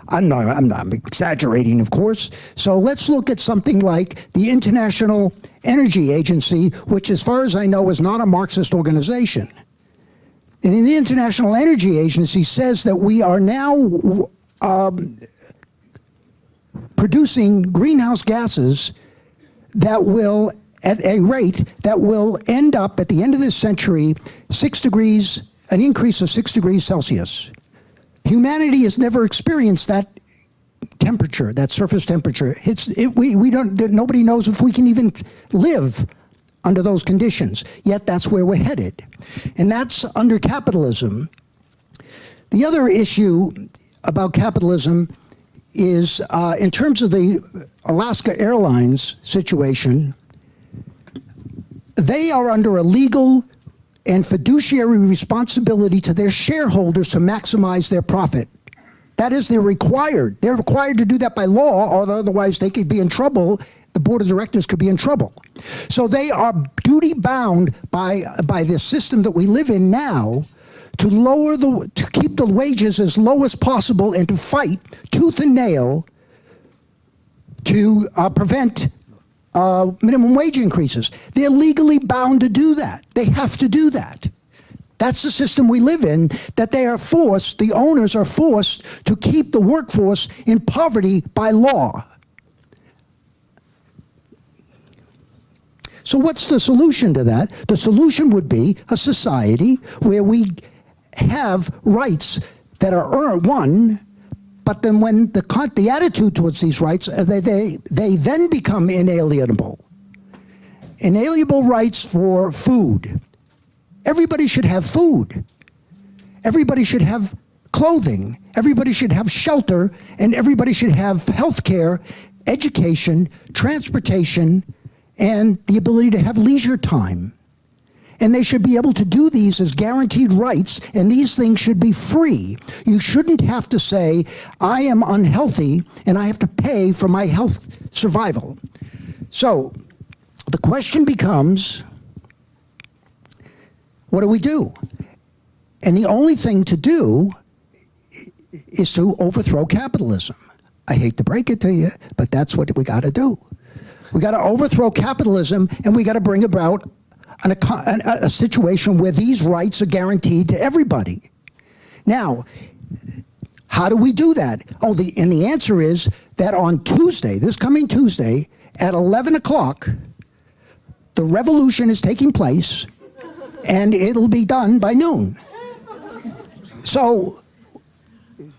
I'm exaggerating, of course. So let's look at something like the International Energy Agency, which, as far as I know, is not a Marxist organization. And the International Energy Agency says that we are now producing greenhouse gases that will, at a rate that will end up at the end of this century, an increase of 6 degrees Celsius. Humanity has never experienced that temperature, that surface temperature. Nobody knows if we can even live under those conditions, yet that's where we're headed. And that's under capitalism. The other issue about capitalism is, in terms of the Alaska Airlines situation, they are under a legal and fiduciary responsibility to their shareholders to maximize their profit. That is, they're required. They're required to do that by law, or otherwise they could be in trouble. The board of directors could be in trouble. So they are duty-bound by this system that we live in now to keep the wages as low as possible and to fight tooth and nail to prevent minimum wage increases. They're legally bound to do that. They have to do that. That's the system we live in, that the owners are forced to keep the workforce in poverty by law. So what's the solution to that? The solution would be a society where we have rights that are won, but then when the attitude towards these rights, they then become inalienable. Inalienable rights for food. Everybody should have food. Everybody should have clothing. Everybody should have shelter, and everybody should have health care, education, transportation, and the ability to have leisure time. And they should be able to do these as guaranteed rights, and these things should be free. You shouldn't have to say, I am unhealthy, and I have to pay for my health survival. So the question becomes, what do we do? And the only thing to do is to overthrow capitalism. I hate to break it to you, but that's what we got to do. We got to overthrow capitalism, and we got to bring about a situation where these rights are guaranteed to everybody. Now, how do we do that? And the answer is that on Tuesday, this coming Tuesday, at 11 o'clock, the revolution is taking place, and it'll be done by noon. So,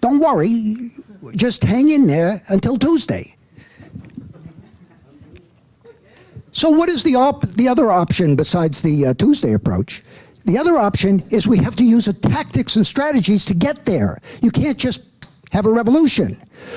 don't worry, just hang in there until Tuesday. So what is the other option besides the Tuesday approach? The other option is we have to use tactics and strategies to get there. You can't just have a revolution.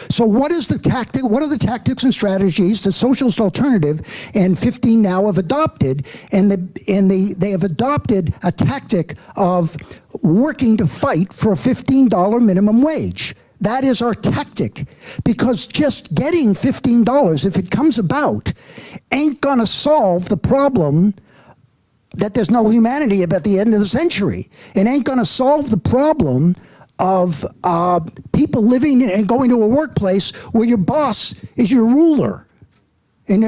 So what are the tactics and strategies the Socialist Alternative and 15 Now have adopted? And they have adopted a tactic of working to fight for a $15 minimum wage. That is our tactic, because just getting $15, if it comes about, ain't going to solve the problem that there's no humanity at the end of the century. It ain't going to solve the problem of people living and going to a workplace where your boss is your ruler. And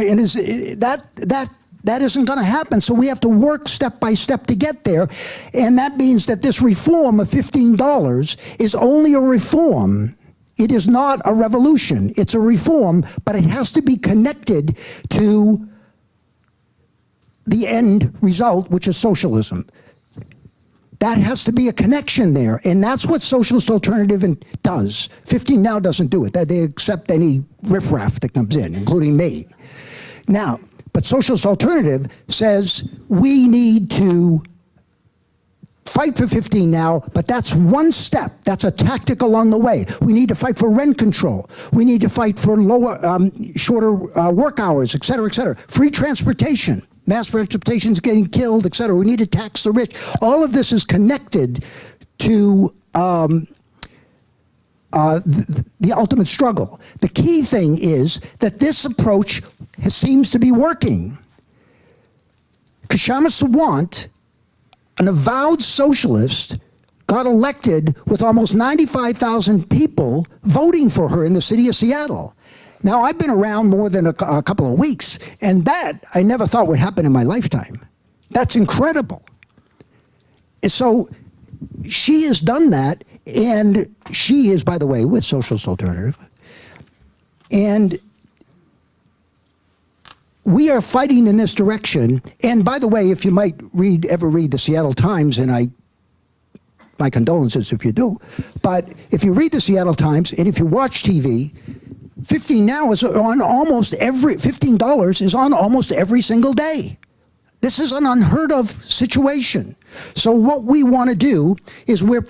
that isn't going to happen. So we have to work step by step to get there. And that means that this reform of $15 is only a reform. It is not a revolution. It's a reform, but it has to be connected to the end result, which is socialism. That has to be a connection there, and that's what Socialist Alternative does. 15 Now doesn't do it. They accept any riffraff that comes in, including me. Now, but Socialist Alternative says we need to fight for 15 Now, but that's one step. That's a tactic along the way. We need to fight for rent control. We need to fight for shorter work hours, et cetera, et cetera. Free transportation. Mass transportation is getting killed, et cetera. We need to tax the rich. All of this is connected to the ultimate struggle. The key thing is that this approach seems to be working. Kshama Sawant, an avowed socialist, got elected with almost 95,000 people voting for her in the city of Seattle. Now, I've been around more than a couple of weeks, and that I never thought would happen in my lifetime. That's incredible. And so she has done that, and she is, by the way, with Socialist Alternative. And we are fighting in this direction. And by the way, if you might ever read the Seattle Times, and my condolences if you do, but if you read the Seattle Times, and if you watch TV, 15 Now is on $15 is on almost every single day. This is an unheard of situation. So what we want to do is we're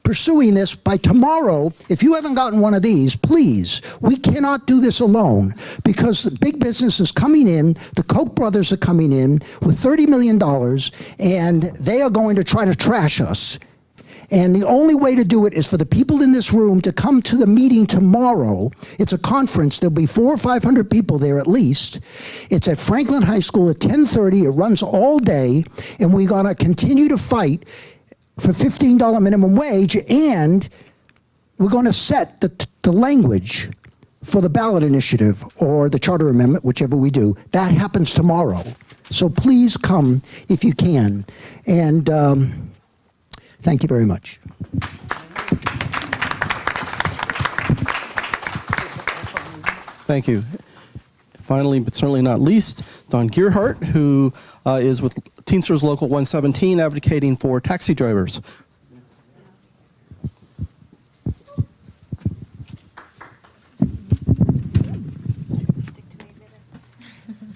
pursuing this by tomorrow. If you haven't gotten one of these, please, we cannot do this alone, because the big business is coming in, the Koch brothers are coming in with $30 million, and they are going to try to trash us. And the only way to do it is for the people in this room to come to the meeting tomorrow. It's a conference. There'll be 400 or 500 people there at least. It's at Franklin High School at 10:30. It runs all day, and we're going to continue to fight for $15 minimum wage, and we're going to set the language for the ballot initiative or the charter amendment, whichever we do. That happens tomorrow. So please come if you can. And thank you very much. Thank you. finally, but certainly not least, Don Gearhart, who is with Teamsters Local 117, advocating for taxi drivers.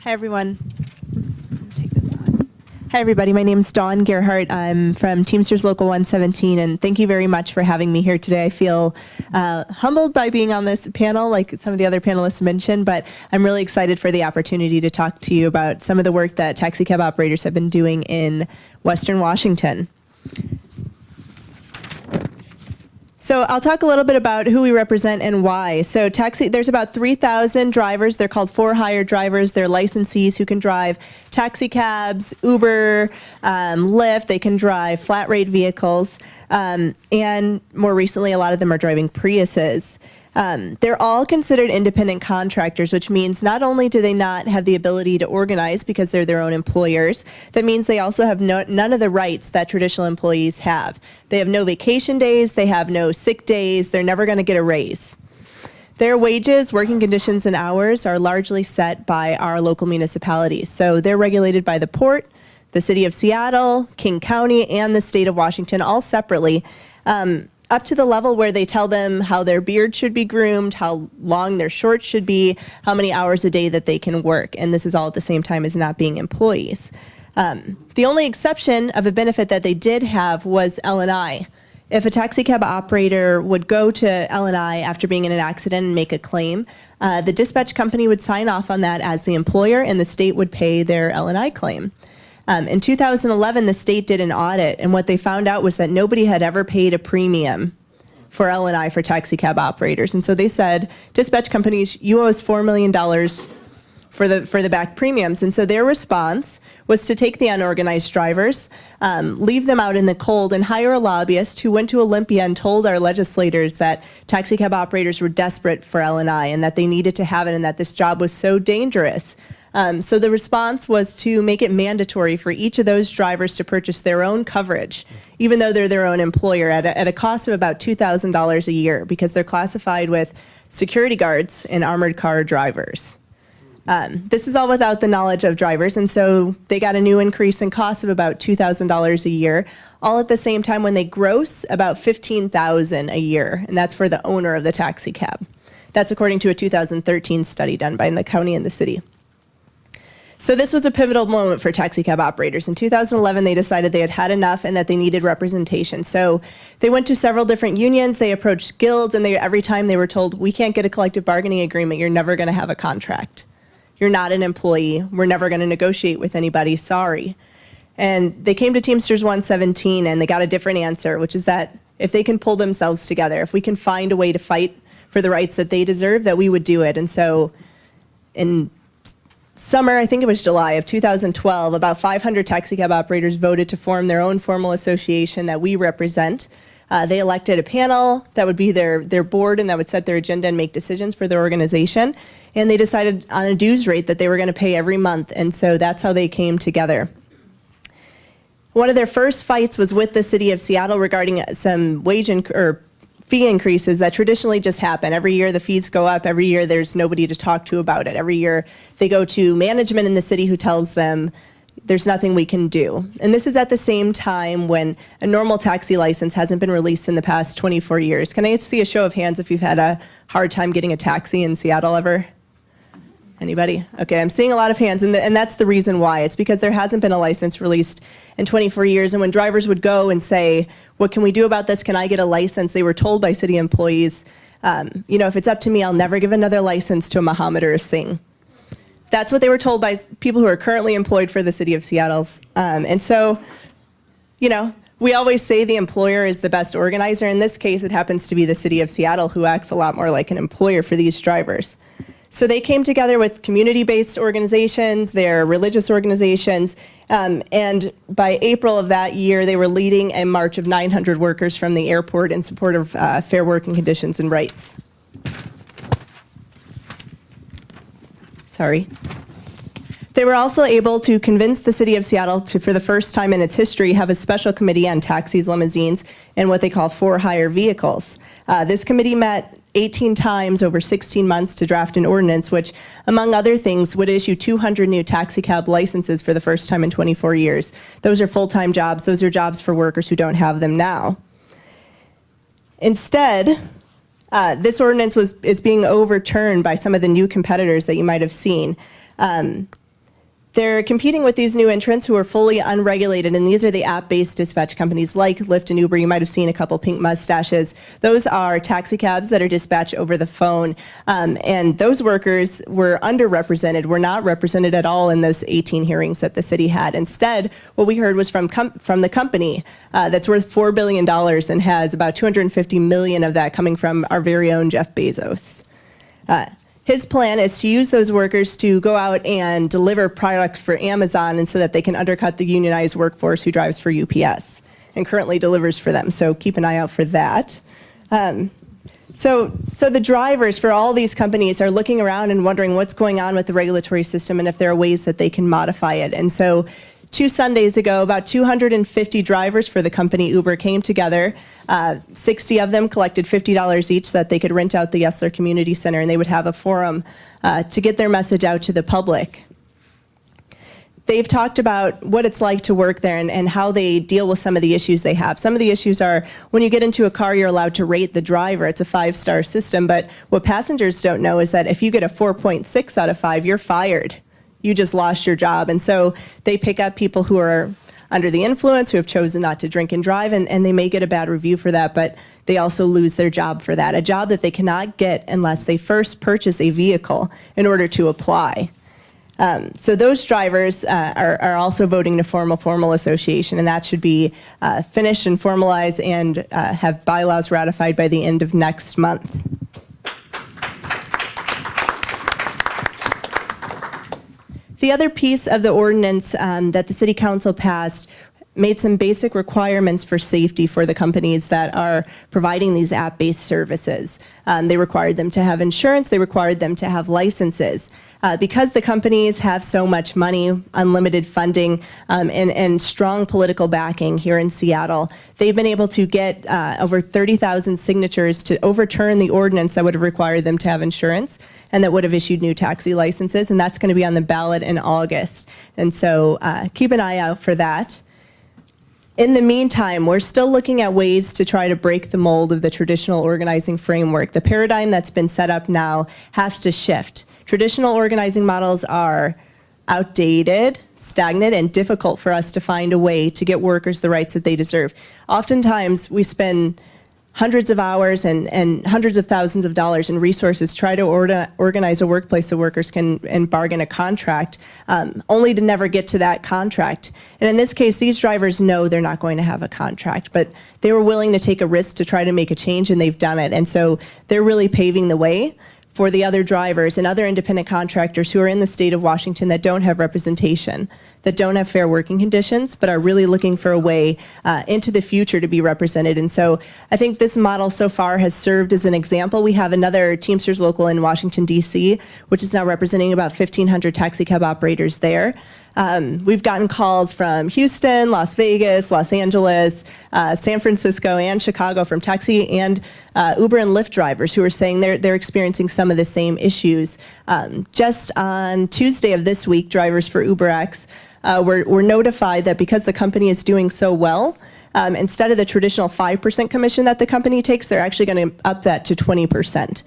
Hi, everyone. Take this on. Hi, everybody. My name's Dawn Gearhart. I'm from Teamsters Local 117, and thank you very much for having me here today. I feel humbled by being on this panel, like some of the other panelists mentioned, but I'm really excited for the opportunity to talk to you about some of the work that taxi cab operators have been doing in Western Washington. So I'll talk a little bit about who we represent and why. So there's about 3,000 drivers. They're called for-hire drivers. They're licensees who can drive taxi cabs, Uber, Lyft. They can drive flat rate vehicles. And more recently, a lot of them are driving Priuses. They're all considered independent contractors, which means not only do they not have the ability to organize because they're their own employers, that means they also have none of the rights that traditional employees have. They have no vacation days, they have no sick days, they're never going to get a raise. Their wages, working conditions, and hours are largely set by our local municipalities. So they're regulated by the Port, the City of Seattle, King County, and the State of Washington, all separately. Up to the level where they tell them how their beard should be groomed, how long their shorts should be, how many hours a day that they can work. And this is all at the same time as not being employees. The only exception of a benefit that they did have was L&I. If a taxi cab operator would go to L&I after being in an accident and make a claim, the dispatch company would sign off on that as the employer, and the state would pay their L&I claim. In 2011, the state did an audit, and what they found out was that nobody had ever paid a premium for L&I for taxi cab operators. And so they said, dispatch companies, you owe us $4 million for the back premiums. And so their response was to take the unorganized drivers, leave them out in the cold, and hire a lobbyist who went to Olympia and told our legislators that taxi cab operators were desperate for L&I and that they needed to have it and that this job was so dangerous. So the response was to make it mandatory for each of those drivers to purchase their own coverage, even though they're their own employer, at a cost of about $2,000 a year, because they're classified with security guards and armored car drivers. This is all without the knowledge of drivers, and so they got a new increase in cost of about $2,000 a year, all at the same time when they gross about $15,000 a year, and that's for the owner of the taxi cab. That's according to a 2013 study done by the county and the city. So this was a pivotal moment for taxi cab operators. In 2011, they decided they had had enough and that they needed representation. So they went to several different unions, they approached guilds, and every time they were told, we can't get a collective bargaining agreement, you're never going to have a contract. You're not an employee, we're never going to negotiate with anybody, sorry. And they came to Teamsters 117 and they got a different answer, which is that if they can pull themselves together, if we can find a way to fight for the rights that they deserve, that we would do it. And so in summer, I think it was July of 2012, about 500 taxi cab operators voted to form their own formal association that we represent. They elected a panel that would be their board and that would set their agenda and make decisions for their organization. And they decided on a dues rate that they were going to pay every month. And so that's how they came together. One of their first fights was with the City of Seattle regarding some fee increases that traditionally just happen. Every year the fees go up. Every year there's nobody to talk to about it. Every year they go to management in the city who tells them there's nothing we can do. And this is at the same time when a normal taxi license hasn't been released in the past 24 years. Can I see a show of hands if you've had a hard time getting a taxi in Seattle ever? Anybody? Okay, I'm seeing a lot of hands, and that's the reason why. It's because there hasn't been a license released in 24 years, and when drivers would go and say, what can we do about this? Can I get a license? They were told by city employees, if it's up to me, I'll never give another license to a Muhammad or a Singh. That's what they were told by people who are currently employed for the City of Seattle. And so, we always say the employer is the best organizer. In this case, it happens to be the City of Seattle who acts a lot more like an employer for these drivers. So they came together with community-based organizations, their religious organizations, and by April of that year, they were leading a march of 900 workers from the airport in support of fair working conditions and rights. Sorry. They were also able to convince the City of Seattle to, for the first time in its history, have a special committee on taxis, limousines, and what they call for-hire vehicles. This committee met 18 times over 16 months to draft an ordinance, which, among other things, would issue 200 new taxi cab licenses for the first time in 24 years. Those are full-time jobs. Those are jobs for workers who don't have them now. Instead, this ordinance is being overturned by some of the new competitors that you might have seen. They're competing with these new entrants who are fully unregulated, and these are the app-based dispatch companies like Lyft and Uber. You might have seen a couple pink mustaches. Those are taxi cabs that are dispatched over the phone, and those workers were underrepresented, were not represented at all in those 18 hearings that the city had. Instead, what we heard was from the company that's worth $4 billion and has about $250 million of that coming from our very own Jeff Bezos. His plan is to use those workers to go out and deliver products for Amazon, and so that they can undercut the unionized workforce who drives for UPS and currently delivers for them. So keep an eye out for that. So the drivers for all these companies are looking around and wondering what's going on with the regulatory system and if there are ways that they can modify it. And so 2 Sundays ago, about 250 drivers for the company Uber came together. 60 of them collected $50 each so that they could rent out the Yesler Community Center, and they would have a forum to get their message out to the public. They've talked about what it's like to work there and how they deal with some of the issues they have. Some of the issues are when you get into a car, you're allowed to rate the driver. It's a 5-star system, but what passengers don't know is that if you get a 4.6 out of 5, you're fired. You just lost your job. And so they pick up people who are under the influence, who have chosen not to drink and drive, and they may get a bad review for that, but they also lose their job for that, a job that they cannot get unless they first purchase a vehicle in order to apply. So those drivers are also voting to form a formal association, and that should be finished and formalized and have bylaws ratified by the end of next month. The other piece of the ordinance that the City Council passed made some basic requirements for safety for the companies that are providing these app-based services. They required them to have insurance, they required them to have licenses. Because the companies have so much money, unlimited funding, and strong political backing here in Seattle, they've been able to get over 30,000 signatures to overturn the ordinance that would have required them to have insurance and that would have issued new taxi licenses, and that's going to be on the ballot in August. And so keep an eye out for that. In the meantime, we're still looking at ways to try to break the mold of the traditional organizing framework. The paradigm that's been set up now has to shift. Traditional organizing models are outdated, stagnant, and difficult for us to find a way to get workers the rights that they deserve. Oftentimes, we spend hundreds of hours and hundreds of thousands of dollars in resources try to organize a workplace so workers can and bargain a contract, only to never get to that contract. And in this case, these drivers know they're not going to have a contract, but they were willing to take a risk to try to make a change, and they've done it. And so they're really paving the way for the other drivers and other independent contractors who are in the state of Washington that don't have representation, that don't have fair working conditions, but are really looking for a way into the future to be represented. And so I think this model so far has served as an example. We have another Teamsters local in Washington, D.C., which is now representing about 1,500 taxi cab operators there. We've gotten calls from Houston, Las Vegas, Los Angeles, San Francisco, and Chicago from taxi and Uber and Lyft drivers who are saying they're experiencing some of the same issues. Just on Tuesday of this week, drivers for UberX were notified that because the company is doing so well, instead of the traditional 5% commission that the company takes, they're actually going to up that to 20%.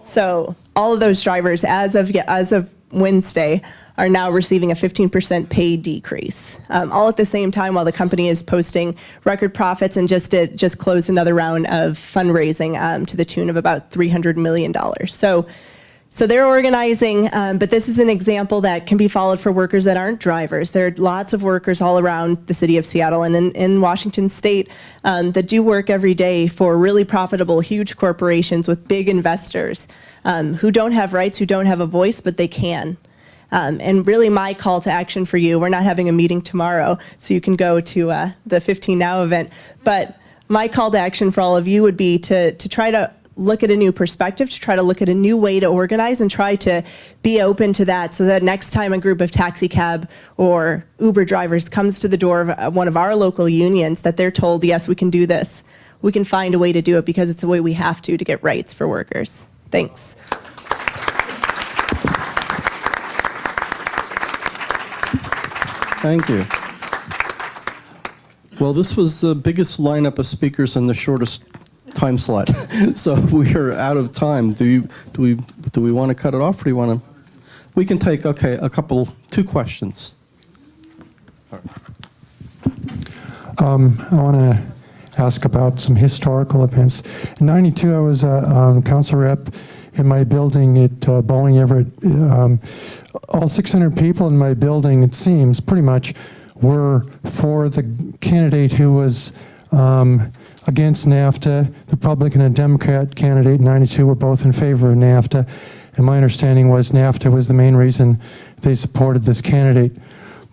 So all of those drivers, as of Wednesday, are now receiving a 15% pay decrease, all at the same time while the company is posting record profits and just closed another round of fundraising to the tune of about $300 million. So they're organizing, but this is an example that can be followed for workers that aren't drivers. There are lots of workers all around the city of Seattle and in Washington state that do work every day for really profitable, huge corporations with big investors who don't have rights, who don't have a voice, but they can. And really my call to action for you, we're not having a meeting tomorrow, so you can go to the 15 Now event, but my call to action for all of you would be to try to look at a new perspective, to try to look at a new way to organize and try to be open to that so that next time a group of taxi cab or Uber drivers comes to the door of one of our local unions, that they're told, yes, we can do this. we can find a way to do it because it's the way we have to get rights for workers. Thanks. Thank you. Well, this was the biggest lineup of speakers in the shortest time slot. So we are out of time. Do we want to cut it off, or do you want to? We can take, okay, two questions. I want to ask about some historical events. In '92, I was a council rep in my building at Boeing Everett. All 600 people in my building, it seems, pretty much, were for the candidate who was against NAFTA. The Republican and Democrat candidate in '92 were both in favor of NAFTA. And my understanding was NAFTA was the main reason they supported this candidate.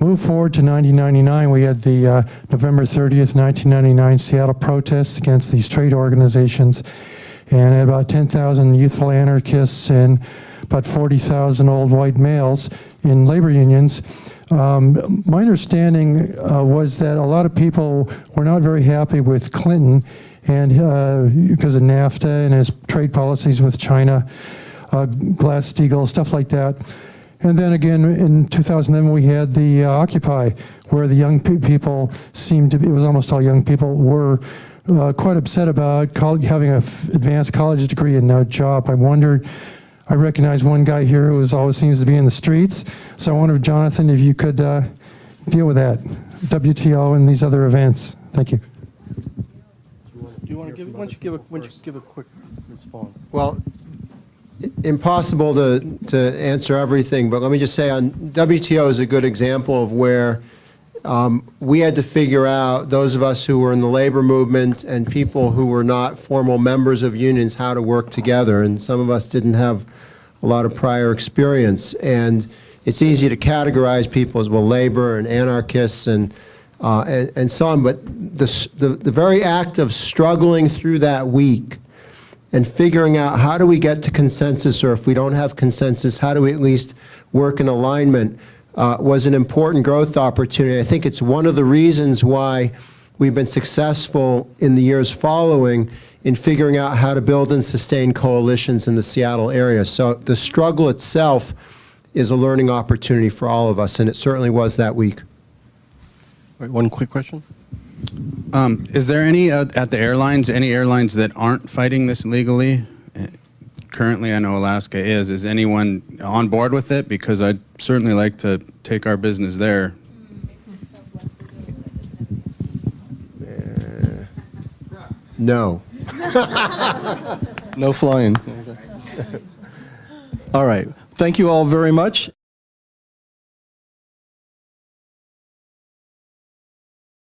Move forward to 1999, we had the November 30th, 1999 Seattle protests against these trade organizations, and about 10,000 youthful anarchists and about 40,000 old white males in labor unions. My understanding was that a lot of people were not very happy with Clinton and because of NAFTA and his trade policies with China, Glass-Steagall, stuff like that. And then again, in 2011, we had the Occupy, where the young people seemed to be, it was almost all young people, were quite upset about having an advanced college degree and no job. I wondered, I recognize one guy here who always seems to be in the streets, so I wondered, Jonathan, if you could deal with that, WTO and these other events. Thank you. Do you want to give? Why don't you give a quick response? Well, impossible to answer everything, but let me just say on WTO is a good example of where we had to figure out, those of us who were in the labor movement and people who were not formal members of unions, how to work together. And some of us didn't have a lot of prior experience. And it's easy to categorize people as, well, labor and anarchists and so on. But the very act of struggling through that week and figuring out how do we get to consensus, or if we don't have consensus, how do we at least work in alignment, was an important growth opportunity. I think it's one of the reasons why we've been successful in the years following in figuring out how to build and sustain coalitions in the Seattle area. So the struggle itself is a learning opportunity for all of us, and it certainly was that week. Wait, one quick question. Is there any at the airlines, any airlines that aren't fighting this legally? Currently, I know Alaska is. Is anyone on board with it? Because I'd certainly like to take our business there. No. No flying. All right. Thank you all very much.